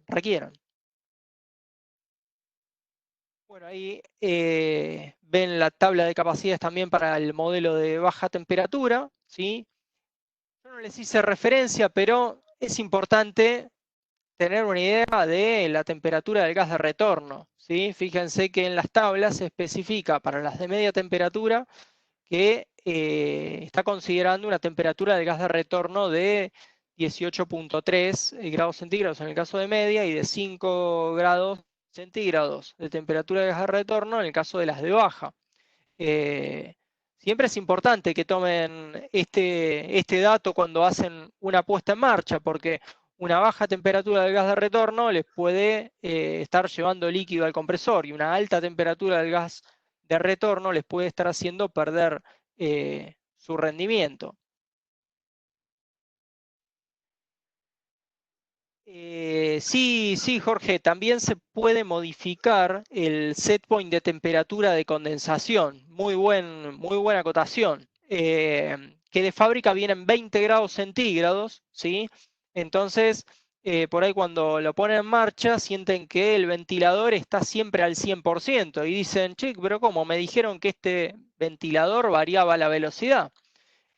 requieran. Bueno, ahí ven la tabla de capacidades también para el modelo de baja temperatura, ¿sí? Yo no les hice referencia, pero es importante tener una idea de la temperatura del gas de retorno, ¿sí? Fíjense que en las tablas se especifica para las de media temperatura que está considerando una temperatura del gas de retorno de 18.3 grados centígrados en el caso de media y de 5 grados centígrados de temperatura de gas de retorno en el caso de las de baja. Siempre es importante que tomen este dato cuando hacen una puesta en marcha, porque una baja temperatura del gas de retorno les puede estar llevando líquido al compresor y una alta temperatura del gas de retorno les puede estar haciendo perder su rendimiento. Sí, Jorge, también se puede modificar el set point de temperatura de condensación. Muy buena acotación. Que de fábrica vienen 20 grados centígrados, ¿sí? Entonces, por ahí cuando lo ponen en marcha, sienten que el ventilador está siempre al 100% y dicen, che, pero ¿cómo? Me dijeron que este ventilador variaba la velocidad.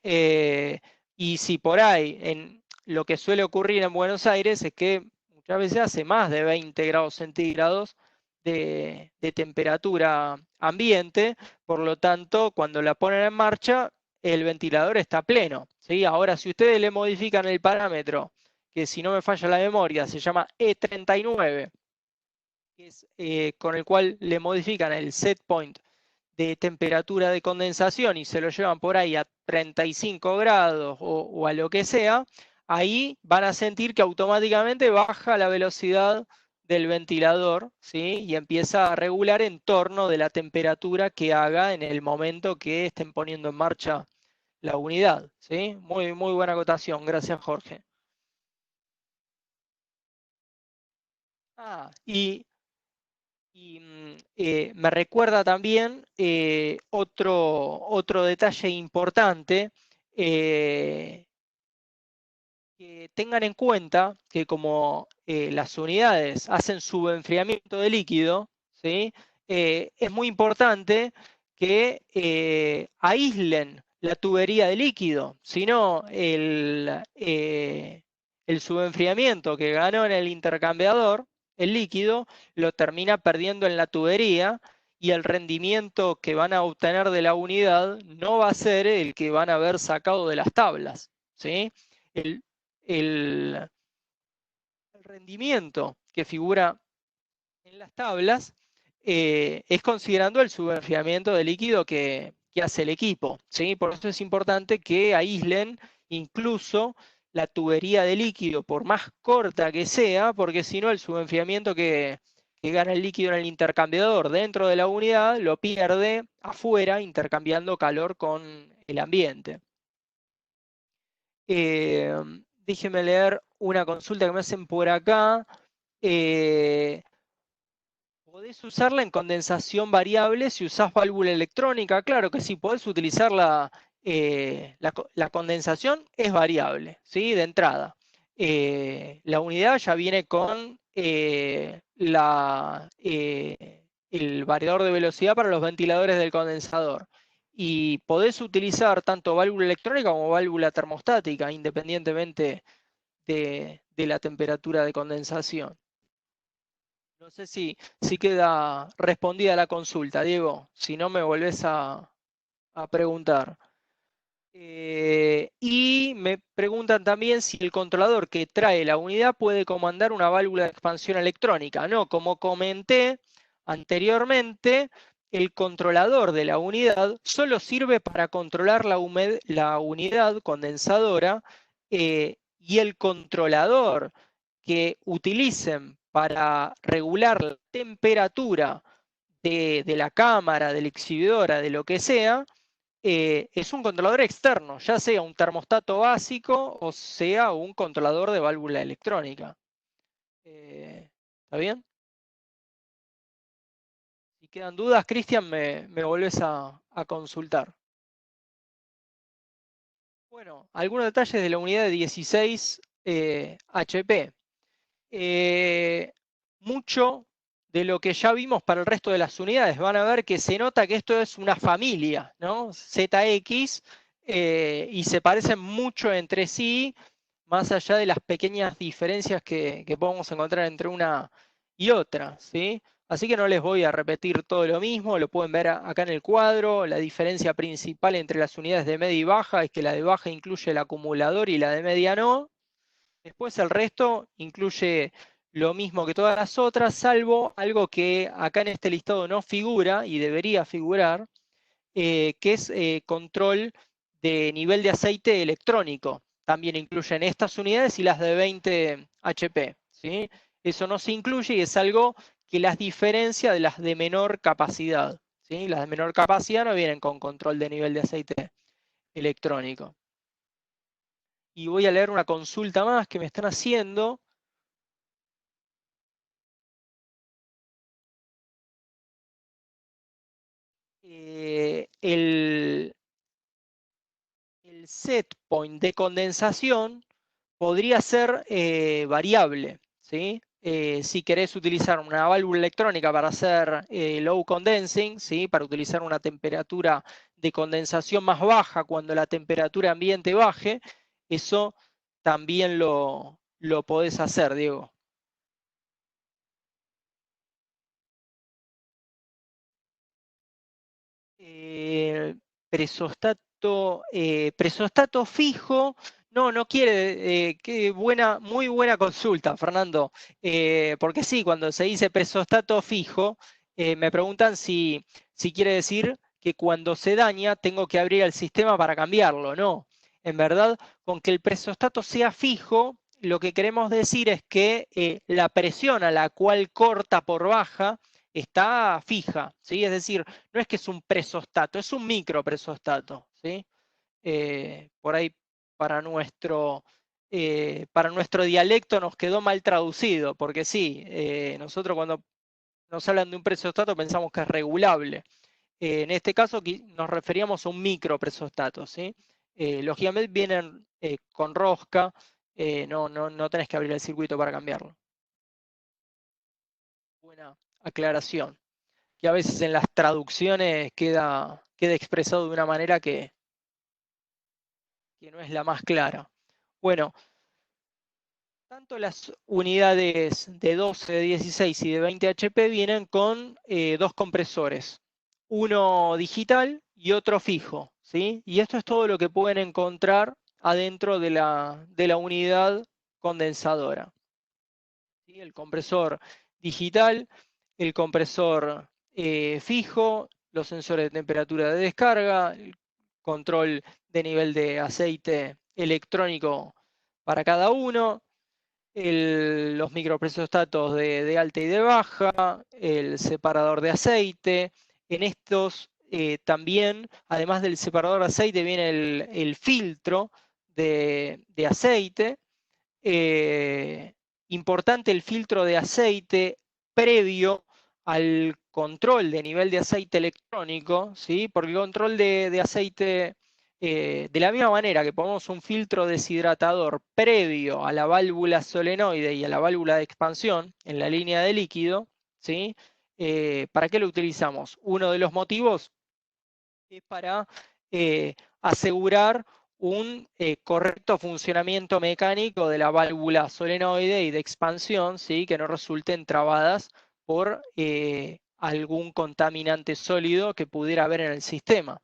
Y si por ahí, lo que suele ocurrir en Buenos Aires es que muchas veces hace más de 20 grados centígrados de temperatura ambiente, por lo tanto, cuando la ponen en marcha, el ventilador está pleno, ¿sí? Ahora, si ustedes le modifican el parámetro, que si no me falla la memoria, se llama E39, que es, con el cual le modifican el set point de temperatura de condensación y se lo llevan por ahí a 35 grados o a lo que sea, ahí van a sentir que automáticamente baja la velocidad del ventilador, ¿sí? Y empieza a regular en torno de la temperatura que haga en el momento que estén poniendo en marcha la unidad, ¿sí? Muy buena acotación, gracias Jorge. Y me recuerda también otro detalle importante, que tengan en cuenta que como las unidades hacen subenfriamiento de líquido, ¿sí? Es muy importante que aíslen la tubería de líquido, si no el subenfriamiento que ganó en el intercambiador, el líquido, lo termina perdiendo en la tubería y el rendimiento que van a obtener de la unidad no va a ser el que van a haber sacado de las tablas, ¿sí? El, el rendimiento que figura en las tablas es considerando el subenfriamiento de líquido que hace el equipo, ¿sí? Por eso es importante que aíslen incluso la tubería de líquido, por más corta que sea, porque si no el subenfriamiento que gana el líquido en el intercambiador dentro de la unidad lo pierde afuera intercambiando calor con el ambiente. Déjeme leer una consulta que me hacen por acá. ¿Podés usarla en condensación variable si usás válvula electrónica? Claro que sí, podés utilizar la condensación, es variable, ¿sí? De entrada. La unidad ya viene con el variador de velocidad para los ventiladores del condensador. Y podés utilizar tanto válvula electrónica como válvula termostática, independientemente de la temperatura de condensación. No sé si queda respondida la consulta, Diego. Si no, me volvés a preguntar. Y me preguntan también si el controlador que trae la unidad puede comandar una válvula de expansión electrónica. No, como comenté anteriormente, el controlador de la unidad solo sirve para controlar la unidad condensadora, y el controlador que utilicen para regular la temperatura de la cámara, de la exhibidora, de lo que sea, es un controlador externo, ya sea un termostato básico o sea un controlador de válvula electrónica. ¿Está bien? Si quedan dudas, Cristian, me volvés a consultar. Bueno, algunos detalles de la unidad de 16 HP. Mucho de lo que ya vimos para el resto de las unidades. Van a ver que se nota que esto es una familia, ¿no? ZX, y se parecen mucho entre sí, más allá de las pequeñas diferencias que podemos encontrar entre una y otra, ¿sí? Así que no les voy a repetir todo lo mismo, lo pueden ver acá en el cuadro. La diferencia principal entre las unidades de media y baja es que la de baja incluye el acumulador y la de media no. Después el resto incluye lo mismo que todas las otras, salvo algo que acá en este listado no figura y debería figurar, que es control de nivel de aceite electrónico. También incluyen estas unidades y las de 20 HP, ¿sí? Eso no se incluye y es algo que las diferencia de las de menor capacidad, ¿sí? Las de menor capacidad no vienen con control de nivel de aceite electrónico. Y voy a leer una consulta más que me están haciendo. El set point de condensación podría ser variable, ¿sí? Si querés utilizar una válvula electrónica para hacer low condensing, ¿sí? Para utilizar una temperatura de condensación más baja cuando la temperatura ambiente baje, eso también lo podés hacer, Diego. Presostato fijo, no quiere, muy buena consulta, Fernando, porque sí, cuando se dice presostato fijo, me preguntan si quiere decir que cuando se daña tengo que abrir el sistema para cambiarlo. No, en verdad, con que el presostato sea fijo, lo que queremos decir es que la presión a la cual corta por baja está fija, ¿sí? Es decir, no es que es un presostato, es un micropresostato, ¿sí? Por ahí para nuestro dialecto nos quedó mal traducido, porque sí, nosotros cuando nos hablan de un presostato pensamos que es regulable. En este caso nos referíamos a un micropresostato, ¿sí? Lógicamente vienen con rosca, no tenés que abrir el circuito para cambiarlo. Buena aclaración. Que a veces en las traducciones queda expresado de una manera que no es la más clara. Bueno, tanto las unidades de 12, de 16 y de 20 HP vienen con dos compresores, uno digital y otro fijo, ¿sí? Y esto es todo lo que pueden encontrar adentro de la unidad condensadora, ¿sí? El compresor digital, el compresor fijo, los sensores de temperatura de descarga, el control de nivel de aceite electrónico para cada uno, los micropresostatos de alta y de baja, el separador de aceite. En estos también, además del separador de aceite, viene el filtro de aceite. Importante el filtro de aceite previo al control de nivel de aceite electrónico, ¿sí? Porque el control de aceite, de la misma manera que ponemos un filtro deshidratador previo a la válvula solenoide y a la válvula de expansión en la línea de líquido, ¿sí? ¿Para qué lo utilizamos? Uno de los motivos es para asegurar un correcto funcionamiento mecánico de la válvula solenoide y de expansión, ¿sí? Que no resulten trabadas por algún contaminante sólido que pudiera haber en el sistema.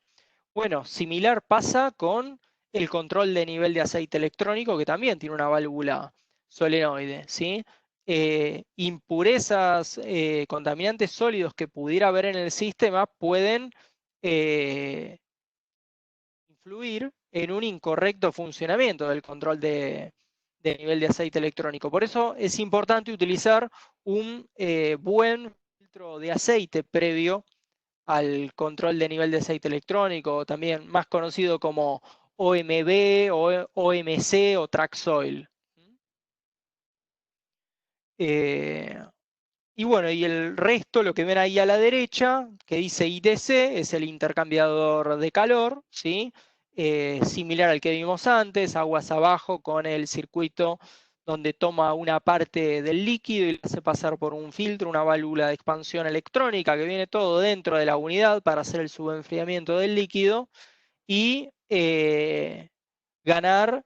Bueno, similar pasa con el control de nivel de aceite electrónico, que también tiene una válvula solenoide, ¿sí? Impurezas, contaminantes sólidos que pudiera haber en el sistema pueden influir en un incorrecto funcionamiento del control de nivel de aceite electrónico. Por eso es importante utilizar un buen filtro de aceite previo al control de nivel de aceite electrónico, también más conocido como OMB o OMC o Traxoil. Y bueno, y el resto, lo que ven ahí a la derecha, que dice ITC, es el intercambiador de calor, ¿sí? Similar al que vimos antes, aguas abajo con el circuito donde toma una parte del líquido y lo hace pasar por un filtro, una válvula de expansión electrónica, que viene todo dentro de la unidad para hacer el subenfriamiento del líquido y ganar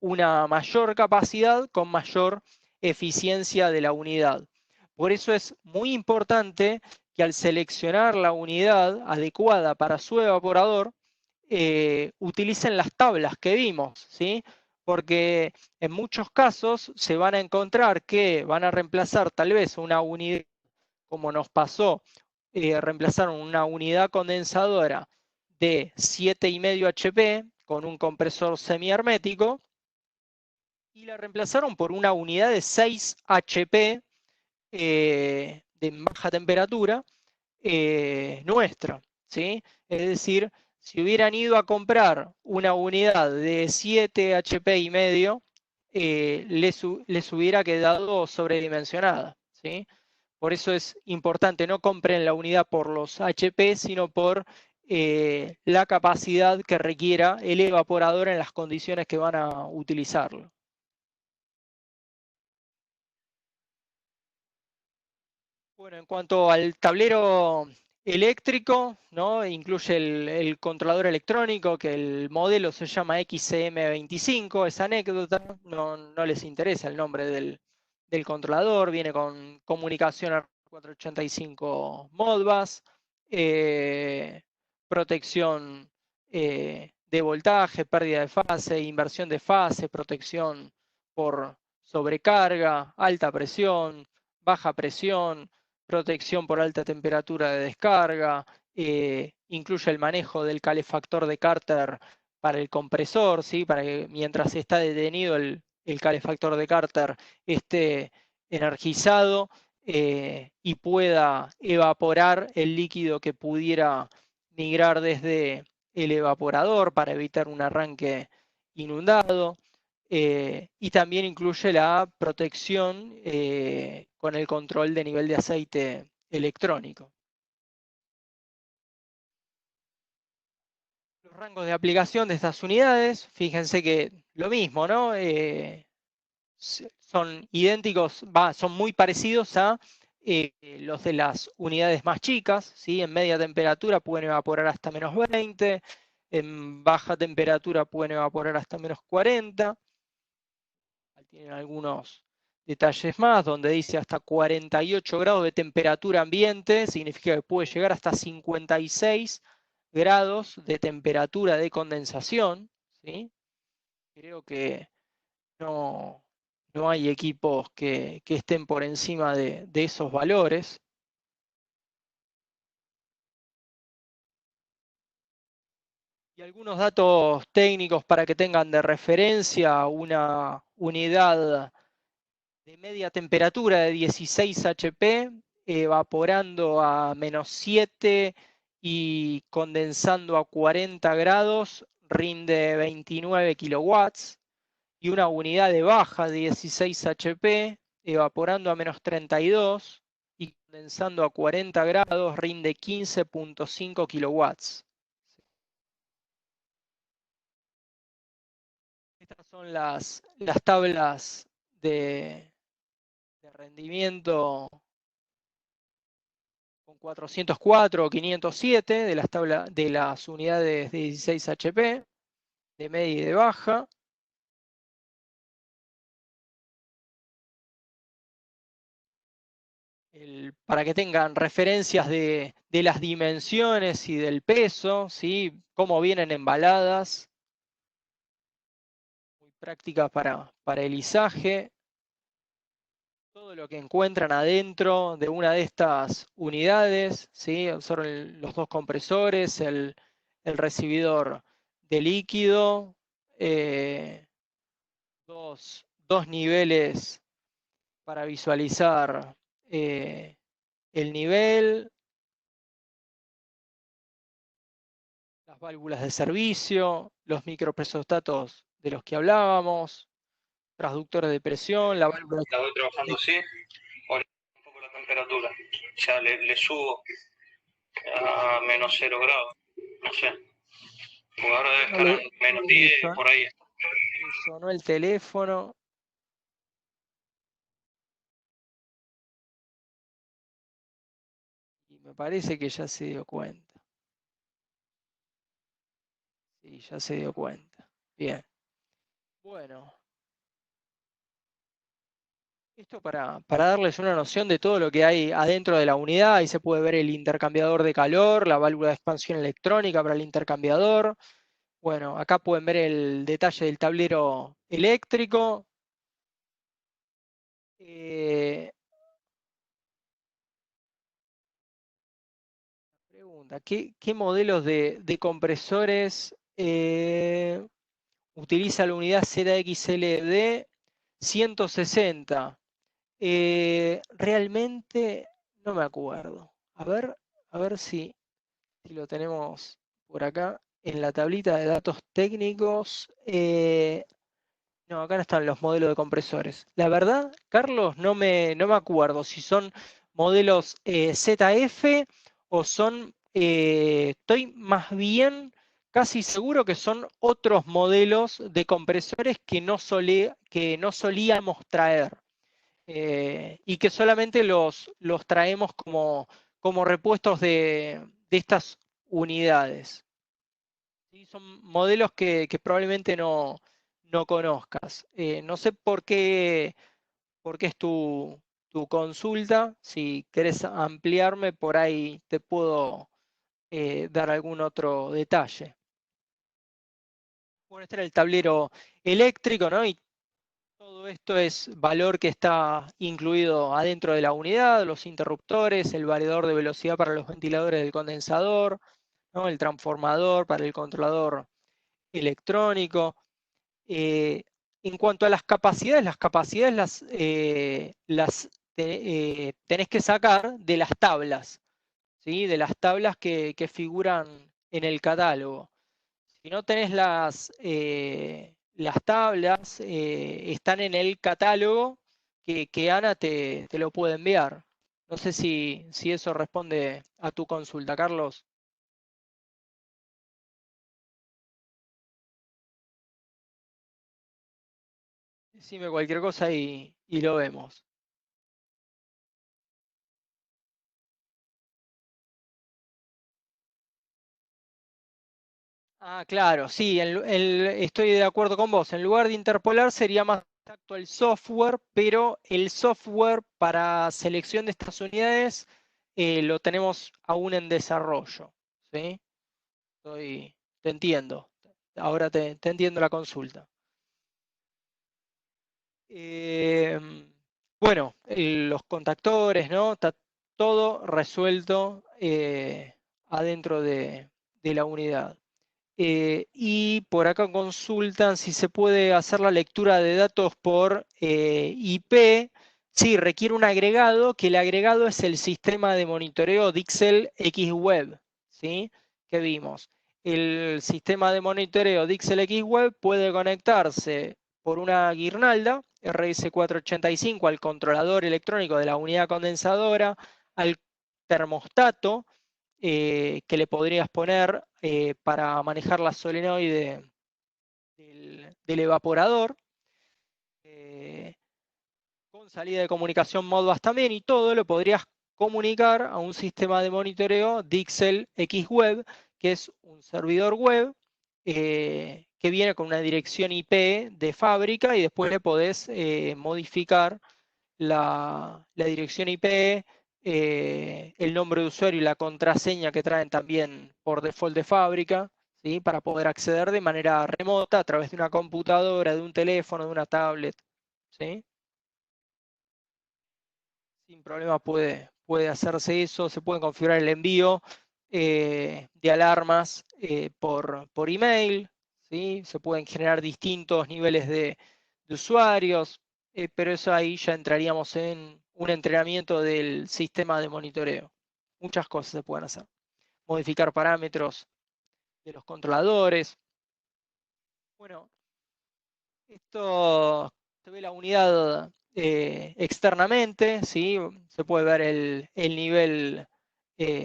una mayor capacidad con mayor eficiencia de la unidad. Por eso es muy importante que al seleccionar la unidad adecuada para su evaporador, utilicen las tablas que vimos, ¿sí? Porque en muchos casos se van a encontrar que van a reemplazar tal vez una unidad, como nos pasó, reemplazaron una unidad condensadora de 7,5 HP con un compresor semihermético y la reemplazaron por una unidad de 6 HP de baja temperatura nuestra, ¿sí? Es decir, si hubieran ido a comprar una unidad de 7 HP y medio, les hubiera quedado sobredimensionada, ¿sí? Por eso es importante, no compren la unidad por los HP, sino por la capacidad que requiera el evaporador en las condiciones que van a utilizarlo. Bueno, en cuanto al tablero eléctrico, ¿no? Incluye el controlador electrónico, que el modelo se llama XCM25, es anécdota, no les interesa el nombre del controlador, viene con comunicación a 485 Modbus, protección de voltaje, pérdida de fase, inversión de fase, protección por sobrecarga, alta presión, baja presión, protección por alta temperatura de descarga, incluye el manejo del calefactor de Carter para el compresor, ¿sí? Para que mientras está detenido el calefactor de Carter esté energizado y pueda evaporar el líquido que pudiera migrar desde el evaporador para evitar un arranque inundado. Y también incluye la protección con el control de nivel de aceite electrónico. Los rangos de aplicación de estas unidades, fíjense que lo mismo, ¿no? Son idénticos, son muy parecidos a los de las unidades más chicas, ¿sí? En media temperatura pueden evaporar hasta -20, en baja temperatura pueden evaporar hasta -40. Tienen algunos detalles más, donde dice hasta 48 grados de temperatura ambiente, significa que puede llegar hasta 56 grados de temperatura de condensación, ¿sí? Creo que no hay equipos que estén por encima de esos valores. Y algunos datos técnicos para que tengan de referencia una unidad de media temperatura de 16 HP, evaporando a -7 y condensando a 40 grados, rinde 29 kilowatts. Y una unidad de baja de 16 HP, evaporando a -32 y condensando a 40 grados, rinde 15.5 kilowatts. Estas son las tablas de rendimiento con 404 o 507 de las unidades de 16 HP, de media y de baja. Para que tengan referencias de las dimensiones y del peso, ¿sí? Cómo vienen embaladas. Muy prácticas para el izaje. Todo lo que encuentran adentro de una de estas unidades, ¿sí? Son los dos compresores, el recibidor de líquido, dos niveles para visualizar el nivel, las válvulas de servicio, los micropresostatos de los que hablábamos, transductores de presión, la válvula. La voy trabajando así, ahora un poco la temperatura, ya le subo a -0 grados, no sé, porque ahora debe estar en -10, por ahí. Sonó el teléfono. me parece que ya se dio cuenta. Sí, ya se dio cuenta. Bien. Bueno. Esto para darles una noción de todo lo que hay adentro de la unidad. Ahí se puede ver el intercambiador de calor, la válvula de expansión electrónica para el intercambiador. Bueno, acá pueden ver el detalle del tablero eléctrico. Pregunta, ¿qué modelos de compresores utiliza la unidad ZXLD 160? Realmente no me acuerdo. A ver si lo tenemos por acá en la tablita de datos técnicos. No, acá no están los modelos de compresores. La verdad, Carlos, no me acuerdo si son modelos ZF o son, estoy más bien casi seguro que son otros modelos de compresores que que no solíamos traer. Y que solamente los traemos como repuestos de estas unidades. ¿Sí? Son modelos que probablemente no conozcas. No sé por qué es tu consulta. Si querés ampliarme, por ahí te puedo dar algún otro detalle. Bueno, este era el tablero eléctrico, ¿no? Y todo esto es valor que está incluido adentro de la unidad, los interruptores, el variador de velocidad para los ventiladores del condensador, ¿no? El transformador para el controlador electrónico. En cuanto a las capacidades tenés que sacar de las tablas, ¿sí? De las tablas que figuran en el catálogo. Si no tenés las tablas, están en el catálogo que Ana te lo puede enviar. No sé si eso responde a tu consulta, Carlos. Decime cualquier cosa y lo vemos. Ah, claro, sí, estoy de acuerdo con vos. En lugar de interpolar sería más exacto el software, pero el software para selección de estas unidades lo tenemos aún en desarrollo. ¿Sí? Te entiendo. Ahora te entiendo la consulta. Bueno, los contactores, ¿no? Está todo resuelto adentro de la unidad. Y por acá consultan si se puede hacer la lectura de datos por IP. Sí, requiere un agregado, que el agregado es el sistema de monitoreo Dixel X-Web, ¿sí? Que vimos. El sistema de monitoreo Dixel X-Web puede conectarse por una guirnalda RS485 al controlador electrónico de la unidad condensadora, al termostato, que le podrías poner para manejar la solenoide del evaporador, con salida de comunicación Modbus también, y todo lo podrías comunicar a un sistema de monitoreo Dixel X-Web, que es un servidor web que viene con una dirección IP de fábrica y después le podés modificar la dirección IP, el nombre de usuario y la contraseña que traen también por default de fábrica, ¿sí? Para poder acceder de manera remota a través de una computadora, de un teléfono, de una tablet, ¿sí? Sin problema puede hacerse eso, se puede configurar el envío de alarmas por email, ¿sí? Se pueden generar distintos niveles de usuarios, pero eso ahí ya entraríamos en un entrenamiento del sistema de monitoreo. Muchas cosas se pueden hacer. Modificar parámetros de los controladores. Bueno, esto se ve la unidad externamente, ¿sí? Se puede ver el nivel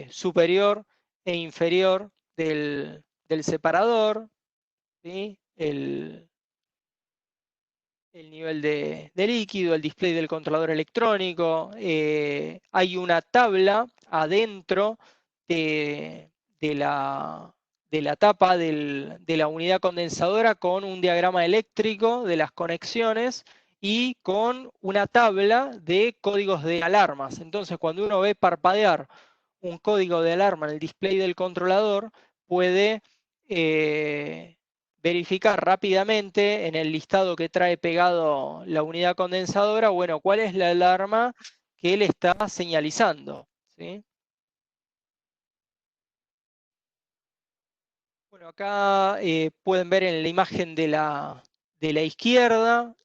superior e inferior del separador, ¿sí? el nivel de líquido, el display del controlador electrónico. Hay una tabla adentro de la tapa de la unidad condensadora con un diagrama eléctrico de las conexiones y con una tabla de códigos de alarmas. Entonces, cuando uno ve parpadear un código de alarma en el display del controlador, puede verificar rápidamente en el listado que trae pegado la unidad condensadora, bueno, cuál es la alarma que él está señalizando, ¿sí? Bueno, acá pueden ver en la imagen de la izquierda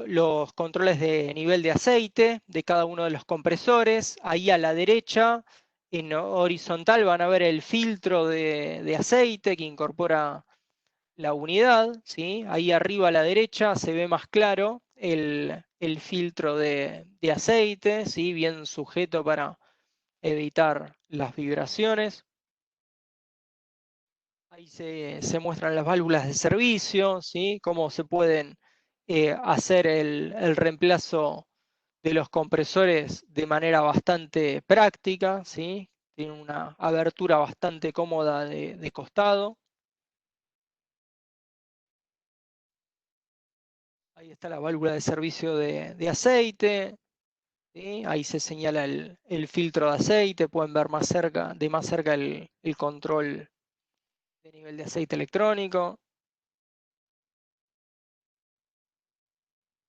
los controles de nivel de aceite de cada uno de los compresores. Ahí a la derecha, en horizontal, van a ver el filtro de aceite que incorpora la unidad, ¿sí? Ahí arriba a la derecha se ve más claro el filtro de aceite, ¿sí? Bien sujeto para evitar las vibraciones. Ahí se muestran las válvulas de servicio, ¿sí? Cómo se pueden hacer el reemplazo de los compresores de manera bastante práctica, ¿sí? Tiene una abertura bastante cómoda de costado. Ahí está la válvula de servicio de aceite, ¿sí? Ahí se señala el filtro de aceite, pueden ver de más cerca el control de nivel de aceite electrónico.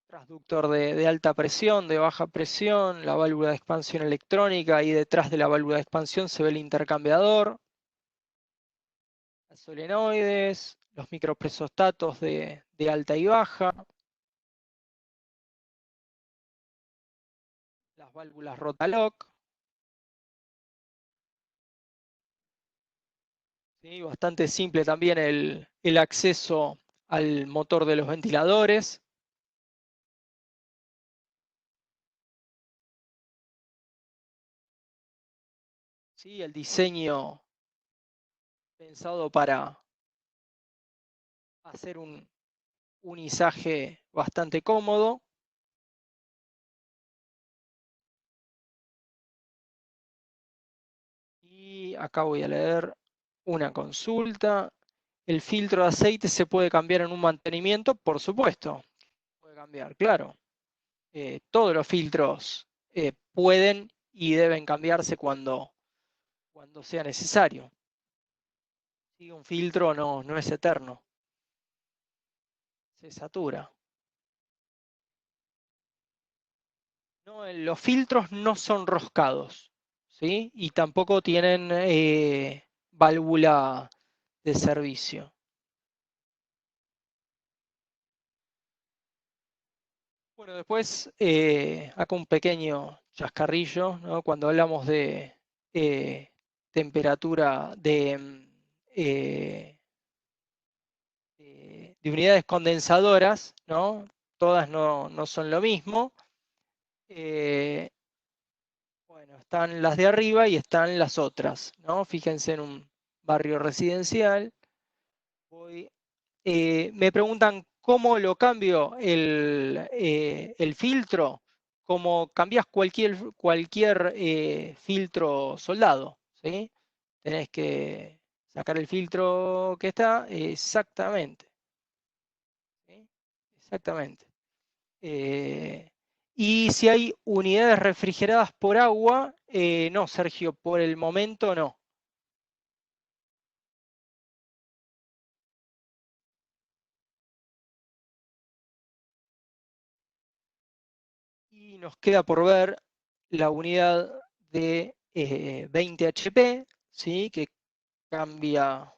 Transductor de alta presión, de baja presión, la válvula de expansión electrónica, y detrás de la válvula de expansión se ve el intercambiador, las solenoides, los micropresostatos de alta y baja, las válvulas Rotalock, ¿sí? Bastante simple también el acceso al motor de los ventiladores. ¿Sí? El diseño pensado para hacer un izaje bastante cómodo. Y acá voy a leer una consulta. ¿El filtro de aceite se puede cambiar en un mantenimiento? Por supuesto, puede cambiar, claro. Todos los filtros pueden y deben cambiarse cuando sea necesario. ¿Sí? Un filtro no es eterno, se satura. No, los filtros no son roscados, ¿sí? Y tampoco tienen válvula de servicio. Bueno, después acá un pequeño chascarrillo, ¿no? Cuando hablamos de temperatura de unidades condensadoras, ¿no? Todas no son lo mismo. Bueno, están las de arriba y están las otras, ¿no? Fíjense en un barrio residencial. Me preguntan cómo lo cambio el filtro, como cambias cualquier filtro soldado, ¿sí? Tenés que sacar el filtro que está, exactamente, ¿sí? Exactamente. Y si hay unidades refrigeradas por agua, no, Sergio, por el momento no. Y nos queda por ver la unidad de 20 HP, ¿sí? Que cambia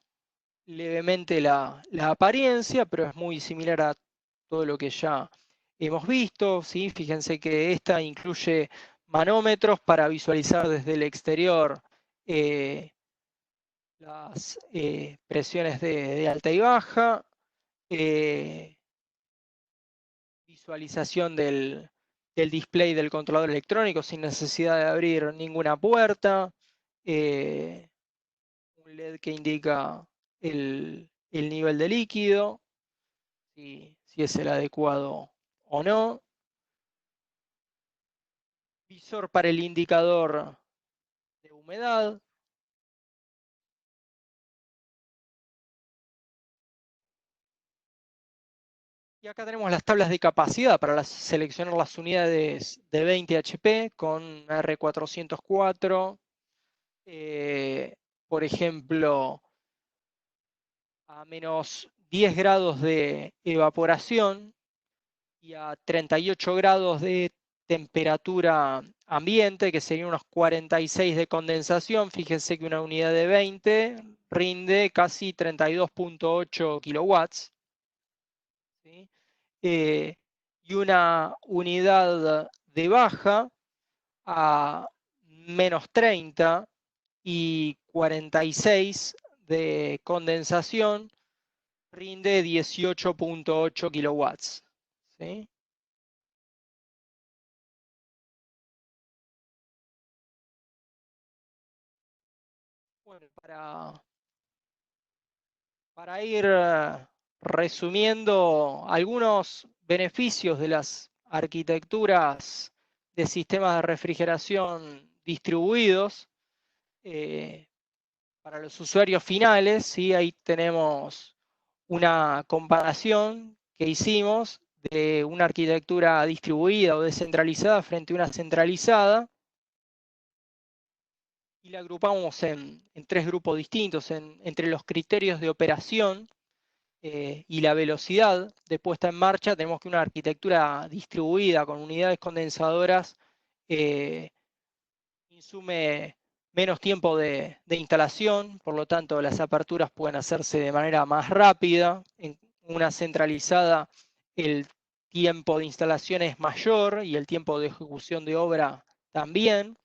levemente la apariencia, pero es muy similar a todo lo que ya hemos visto, ¿sí? Fíjense que esta incluye manómetros para visualizar desde el exterior las presiones de alta y baja, visualización del display del controlador electrónico sin necesidad de abrir ninguna puerta, un LED que indica el nivel de líquido, si si es el adecuado o no. Visor para el indicador de humedad. Y acá tenemos las tablas de capacidad para seleccionar las unidades de 20 HP con R404. Por ejemplo, a menos 10 grados de evaporación y a 38 grados de temperatura ambiente, que serían unos 46 de condensación. Fíjense que una unidad de 20 rinde casi 32.8 kilowatts. ¿Sí? Y una unidad de baja a menos 30 y 46 de condensación rinde 18.8 kilowatts. ¿Sí? Bueno, para ir resumiendo algunos beneficios de las arquitecturas de sistemas de refrigeración distribuidos para los usuarios finales, ¿sí? Ahí tenemos una comparación que hicimos de una arquitectura distribuida o descentralizada frente a una centralizada. Y la agrupamos en 3 grupos distintos, entre los criterios de operación y la velocidad de puesta en marcha. Tenemos que una arquitectura distribuida con unidades condensadoras insume menos tiempo de instalación, por lo tanto las aperturas pueden hacerse de manera más rápida. En una centralizada el tiempo de instalación es mayor y el tiempo de ejecución de obra también.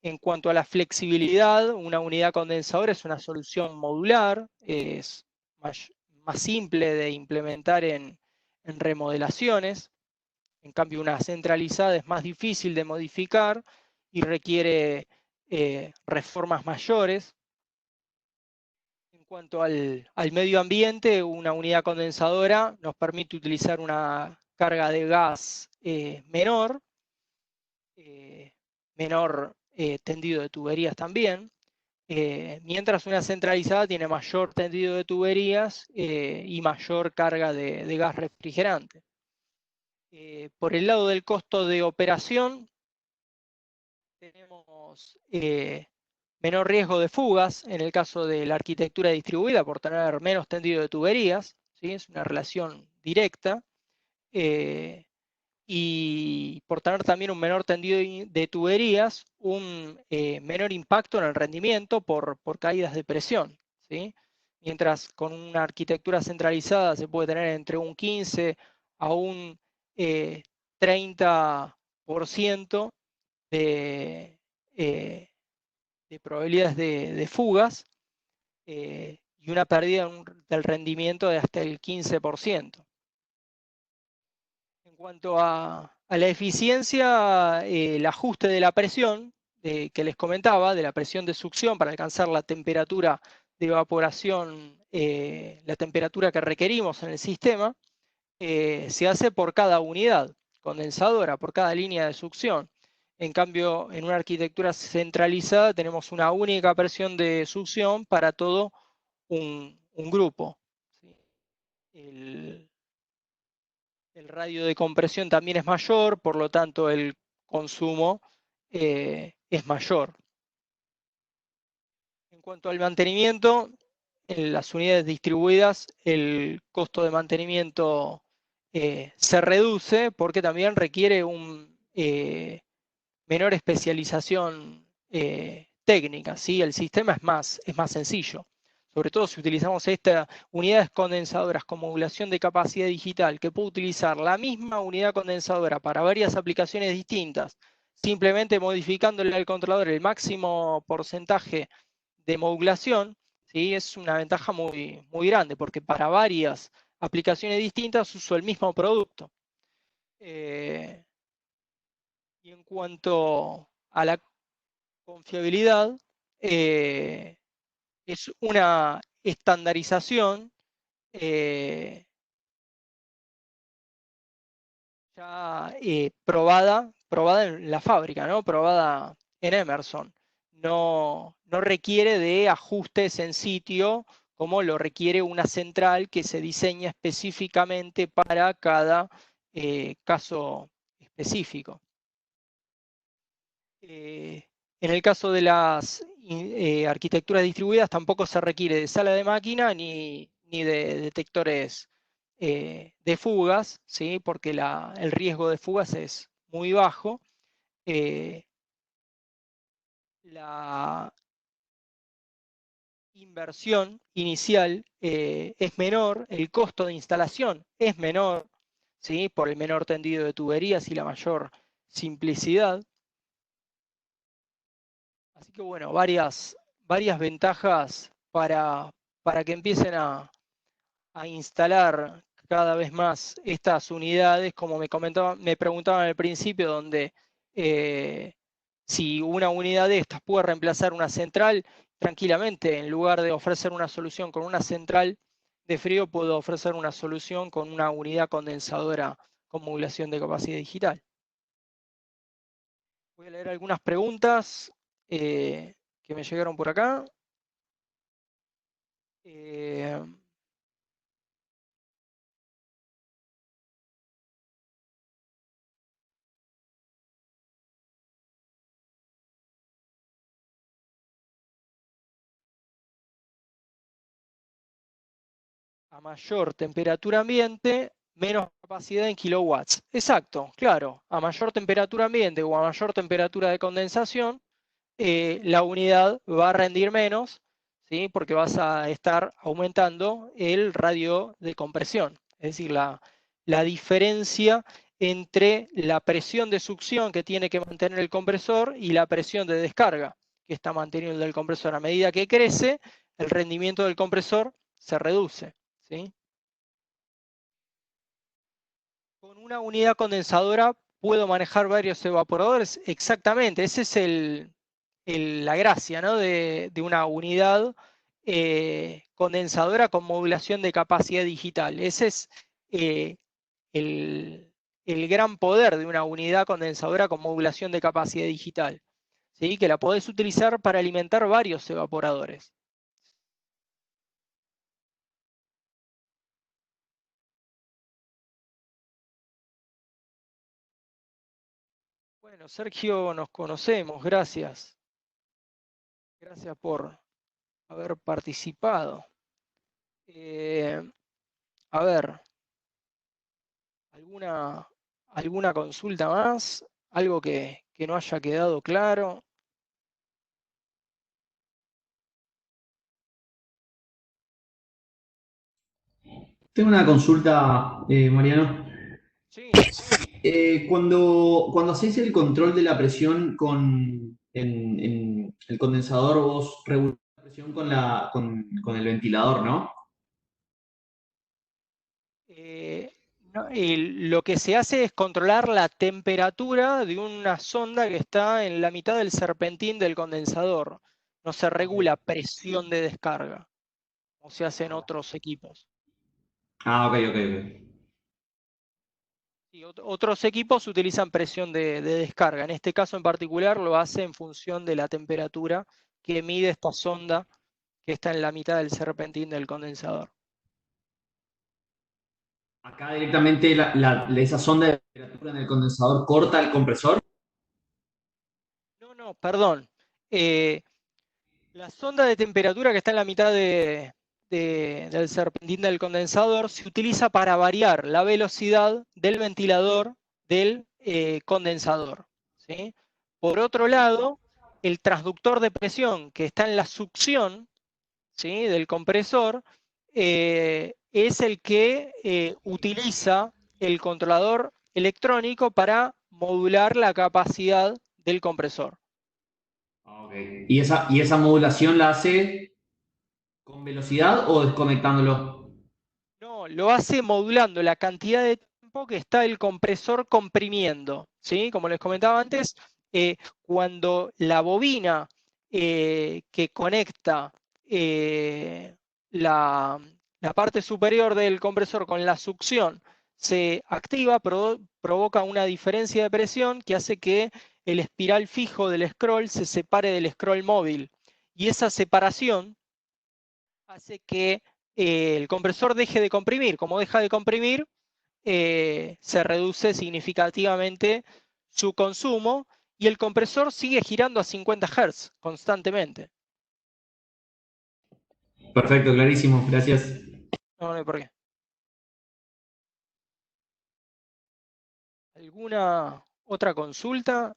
En cuanto a la flexibilidad, una unidad condensadora es una solución modular, es más simple de implementar en remodelaciones. En cambio, una centralizada es más difícil de modificar y requiere reformas mayores. En cuanto al medio ambiente, una unidad condensadora nos permite utilizar una carga de gas menor, tendido de tuberías también, mientras una centralizada tiene mayor tendido de tuberías y mayor carga de gas refrigerante. Por el lado del costo de operación, tenemos menor riesgo de fugas en el caso de la arquitectura distribuida por tener menos tendido de tuberías, ¿sí? Es una relación directa. Y por tener también un menor tendido de tuberías, un menor impacto en el rendimiento por caídas de presión, ¿sí? Mientras con una arquitectura centralizada se puede tener entre un 15 a un 30% de, de probabilidades de fugas y una pérdida del rendimiento de hasta el 15%. En cuanto a la eficiencia, el ajuste de la presión que les comentaba, de la presión de succión para alcanzar la temperatura de evaporación, la temperatura que requerimos en el sistema, se hace por cada unidad condensadora, por cada línea de succión. En cambio, en una arquitectura centralizada tenemos una única presión de succión para todo un grupo. El radio de compresión también es mayor, por lo tanto el consumo es mayor. En cuanto al mantenimiento, en las unidades distribuidas el costo de mantenimiento se reduce porque también requiere una menor especialización técnica, ¿sí? El sistema es más sencillo. Sobre todo si utilizamos estas unidades condensadoras con modulación de capacidad digital, que puede utilizar la misma unidad condensadora para varias aplicaciones distintas, simplemente modificándole al controlador el máximo porcentaje de modulación, ¿sí? Es una ventaja muy grande, porque para varias aplicaciones distintas uso el mismo producto. Y en cuanto a la confiabilidad, es una estandarización ya probada en la fábrica, ¿no? Probada en Emerson. No requiere de ajustes en sitio como lo requiere una central que se diseña específicamente para cada caso específico. En el caso de las arquitecturas distribuidas tampoco se requiere de sala de máquina ni de detectores de fugas, ¿sí? Porque el riesgo de fugas es muy bajo. La inversión inicial es menor, el costo de instalación es menor, ¿sí? Por el menor tendido de tuberías y la mayor simplicidad. Así que bueno, varias ventajas para que empiecen a instalar cada vez más estas unidades, como me preguntaban al principio, donde si una unidad de estas puede reemplazar una central, tranquilamente, en lugar de ofrecer una solución con una central de frío, puedo ofrecer una solución con una unidad condensadora con modulación de capacidad digital. Voy a leer algunas preguntas que me llegaron por acá. A mayor temperatura ambiente, menos capacidad en kilowatts. Exacto, claro. A mayor temperatura ambiente o a mayor temperatura de condensación, la unidad va a rendir menos, ¿sí? Porque vas a estar aumentando el radio de compresión. Es decir, la diferencia entre la presión de succión que tiene que mantener el compresor y la presión de descarga que está manteniendo el compresor. A medida que crece, el rendimiento del compresor se reduce, ¿sí? Con una unidad condensadora puedo manejar varios evaporadores. Exactamente, esa es la gracia, ¿no? de una unidad condensadora con modulación de capacidad digital. Ese es eh, el, el gran poder de una unidad condensadora con modulación de capacidad digital, ¿sí? Que la podés utilizar para alimentar varios evaporadores. Bueno, Sergio, nos conocemos, gracias. Gracias por haber participado. A ver, ¿alguna consulta más? ¿Algo que no haya quedado claro? Tengo una consulta, Mariano. Sí. Cuando hacéis el control de la presión en el condensador, vos regulás la presión con el ventilador, ¿no? No, lo que se hace es controlar la temperatura de una sonda que está en la mitad del serpentín del condensador. No se regula presión de descarga, como se hace en otros equipos. Ah, ok. Sí, otros equipos utilizan presión de descarga. En este caso en particular lo hace en función de la temperatura que mide esta sonda que está en la mitad del serpentín del condensador. Acá directamente esa sonda de temperatura en el condensador corta el compresor. No, perdón. La sonda de temperatura que está en la mitad del serpentín del condensador se utiliza para variar la velocidad del ventilador del condensador, ¿sí? Por otro lado, el transductor de presión que está en la succión, ¿sí? Del compresor es el que utiliza el controlador electrónico para modular la capacidad del compresor. Okay. ¿Y esa modulación la hace con velocidad o desconectándolo? No, lo hace modulando la cantidad de tiempo que está el compresor comprimiendo, ¿sí? Como les comentaba antes, cuando la bobina que conecta la parte superior del compresor con la succión se activa, provoca una diferencia de presión que hace que el espiral fijo del scroll se separe del scroll móvil. Y esa separación hace que el compresor deje de comprimir. Como deja de comprimir, se reduce significativamente su consumo y el compresor sigue girando a 50 Hz constantemente. Perfecto, clarísimo, gracias. No hay por qué. ¿Alguna otra consulta?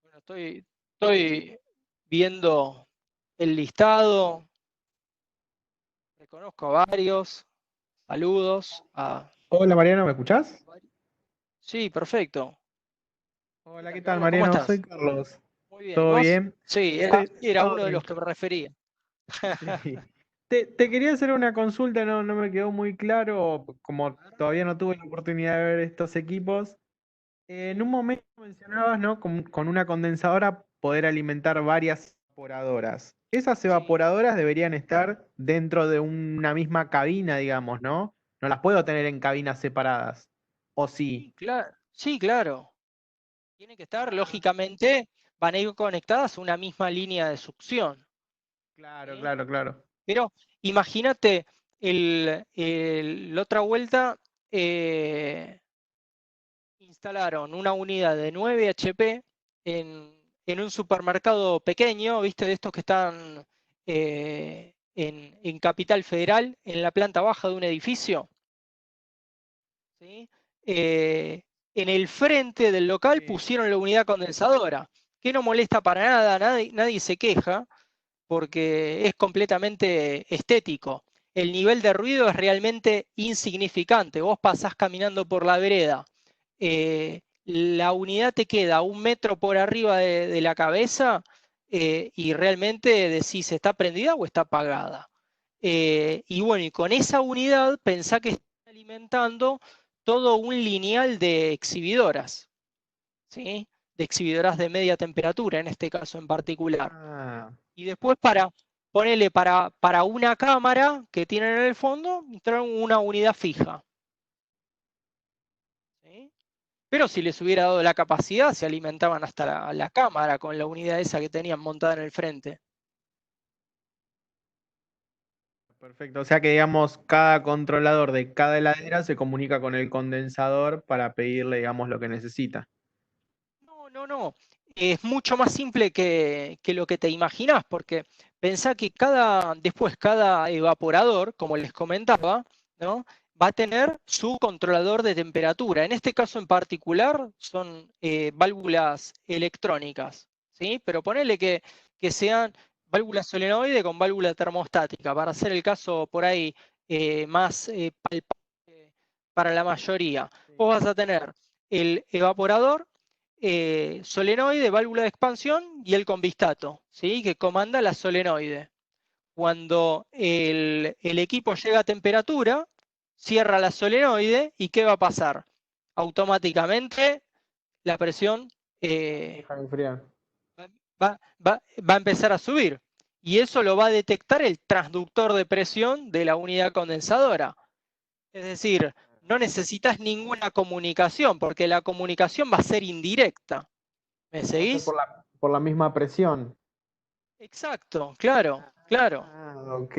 Bueno, estoy viendo el listado. Reconozco a varios. Saludos a... Hola Mariano, ¿me escuchás? Sí, perfecto. Hola, ¿Qué ¿qué tal, tal Carlos? ¿Cómo Mariano? estás? Soy Carlos. Muy bien. ¿Y ¿Todo vos? bien? Sí, Sí, era todo uno de bien. los que me refería. Sí. Te quería hacer una consulta, no me quedó muy claro, como todavía no tuve la oportunidad de ver estos equipos. En un momento mencionabas, ¿no? Con una condensadora poder alimentar varias evaporadoras. Esas Sí. evaporadoras deberían estar dentro de una misma cabina, digamos, ¿no? No las puedo tener en cabinas separadas. ¿O sí? Sí, claro. Tiene que estar, lógicamente, van a ir conectadas a una misma línea de succión. Claro, ¿Sí? claro. Pero imagínate, la otra vuelta instalaron una unidad de 9 HP en un supermercado pequeño, ¿viste? De estos que están en Capital Federal, en la planta baja de un edificio. ¿Sí? En el frente del local Sí. pusieron la unidad condensadora, que no molesta para nada, nadie se queja, porque es completamente estético. El nivel de ruido es realmente insignificante. Vos pasás caminando por la vereda, la unidad te queda 1 metro por arriba de la cabeza y realmente decís, ¿está prendida o está apagada? Y bueno, y con esa unidad pensá que está alimentando todo un lineal de exhibidoras, ¿sí? De exhibidoras de media temperatura, en este caso en particular. Ah, Y después ponerle para una cámara que tienen en el fondo, instalar una unidad fija. ¿Sí? Pero si les hubiera dado la capacidad, se alimentaban hasta la cámara con la unidad esa que tenían montada en el frente. perfecto. O sea que, digamos, cada controlador de cada heladera se comunica con el condensador para pedirle, digamos, lo que necesita. No. Es mucho más simple que lo que te imaginás, porque pensá que después cada evaporador, como les comentaba, ¿no? Va a tener su controlador de temperatura. En este caso en particular son válvulas electrónicas, ¿sí? Pero ponele que sean válvulas solenoide con válvula termostática, para hacer el caso por ahí más palpable para la mayoría. Vos vas a tener el evaporador solenoide, válvula de expansión y el convistato, ¿sí? Que comanda la solenoide. Cuando el equipo llega a temperatura, cierra la solenoide y ¿qué va a pasar? Automáticamente la presión Deja de enfriar. va a empezar a subir. Y eso lo va a detectar el transductor de presión de la unidad condensadora. Es decir, no necesitas ninguna comunicación, porque la comunicación va a ser indirecta. ¿Me Va a ser seguís? por la misma presión. Exacto, claro. Ah, ok.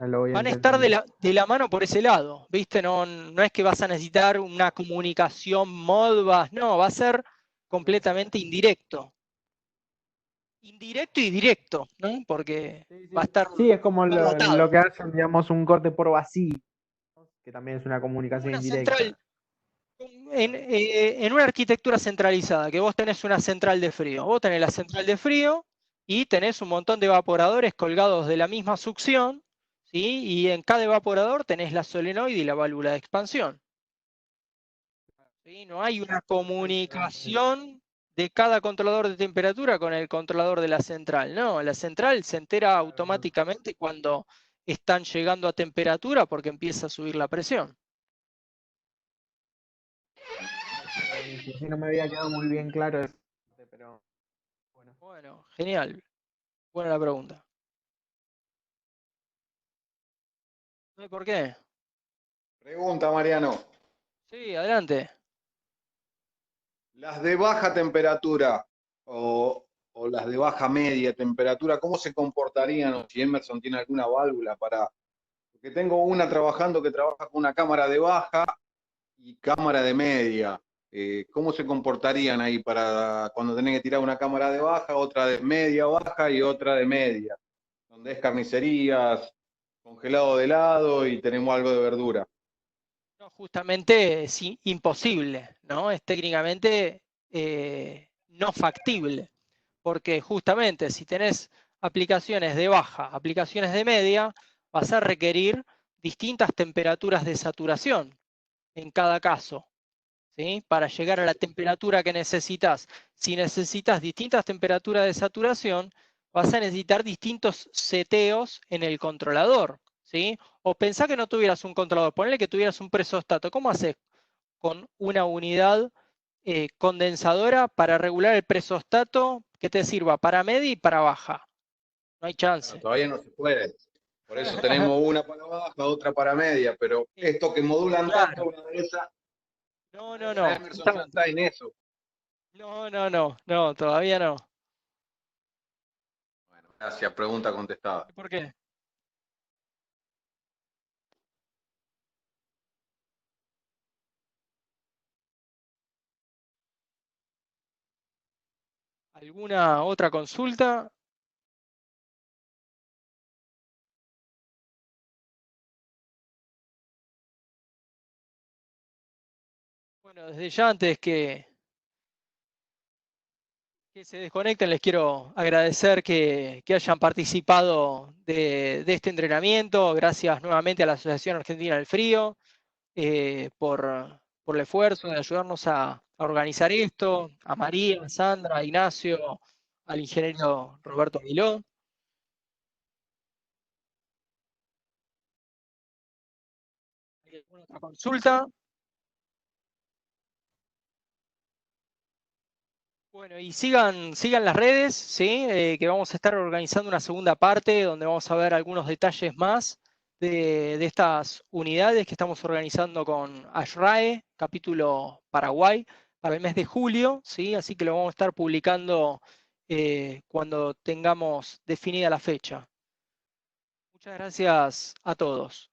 Ya lo voy Van a estar entendiendo. de la mano por ese lado, ¿viste? No es que vas a necesitar una comunicación Modbus, no, va a ser completamente indirecto. Indirecto y directo, ¿no? Porque va a estar Sí, es como lo atado. que hacen, digamos, un corte por vacío, que también es una comunicación Una indirecta. central, en una arquitectura centralizada, que vos tenés una central de frío. Vos tenés la central de frío y tenés un montón de evaporadores colgados de la misma succión, ¿sí? Y en cada evaporador tenés la solenoide y la válvula de expansión. ¿Sí? No hay una comunicación de cada controlador de temperatura con el controlador de la central. No, la central se entera automáticamente cuando están llegando a temperatura porque empieza a subir la presión. Sí, no me había quedado muy bien claro eso, pero bueno. Bueno, genial. Buena la pregunta. ¿Por qué? Pregunta, Mariano. Sí, adelante. Las de baja temperatura o las de baja media temperatura, ¿cómo se comportarían? O si Emerson tiene alguna válvula para... Porque tengo una trabajando que trabaja con una cámara de baja y cámara de media. ¿Cómo se comportarían ahí para cuando tenés que tirar una cámara de baja, otra de media baja y otra de media? Donde es carnicerías, congelado de helado y tenemos algo de verdura. No, justamente es imposible, ¿no? Es técnicamente no factible, porque justamente si tenés aplicaciones de baja, aplicaciones de media, vas a requerir distintas temperaturas de saturación en cada caso, ¿sí? Para llegar a la temperatura que necesitas. Si necesitas distintas temperaturas de saturación, vas a necesitar distintos seteos en el controlador, ¿sí? O pensá que no tuvieras un controlador, ponle que tuvieras un presostato. ¿Cómo haces con una unidad condensadora para regular el presostato que te sirva para media y para baja? No hay Bueno, chance. todavía no se puede. Por eso tenemos una para baja, otra para media, pero esto que modulan Claro. tanto, una de esas, No, Emerson ya está en eso. No, todavía no. Bueno, gracias, pregunta contestada. ¿Por qué? ¿Alguna otra consulta? Bueno, desde ya antes que se desconecten, les quiero agradecer que hayan participado de este entrenamiento. Gracias nuevamente a la Asociación Argentina del Frío por el esfuerzo de ayudarnos a organizar esto, a María, a Sandra, a Ignacio, al ingeniero Roberto Miló. ¿Hay alguna otra consulta? Bueno, y sigan las redes, ¿sí? Que vamos a estar organizando una segunda parte donde vamos a ver algunos detalles más de estas unidades que estamos organizando con ASHRAE, capítulo Paraguay, para el mes de julio, ¿sí? Así que lo vamos a estar publicando cuando tengamos definida la fecha. Muchas gracias a todos.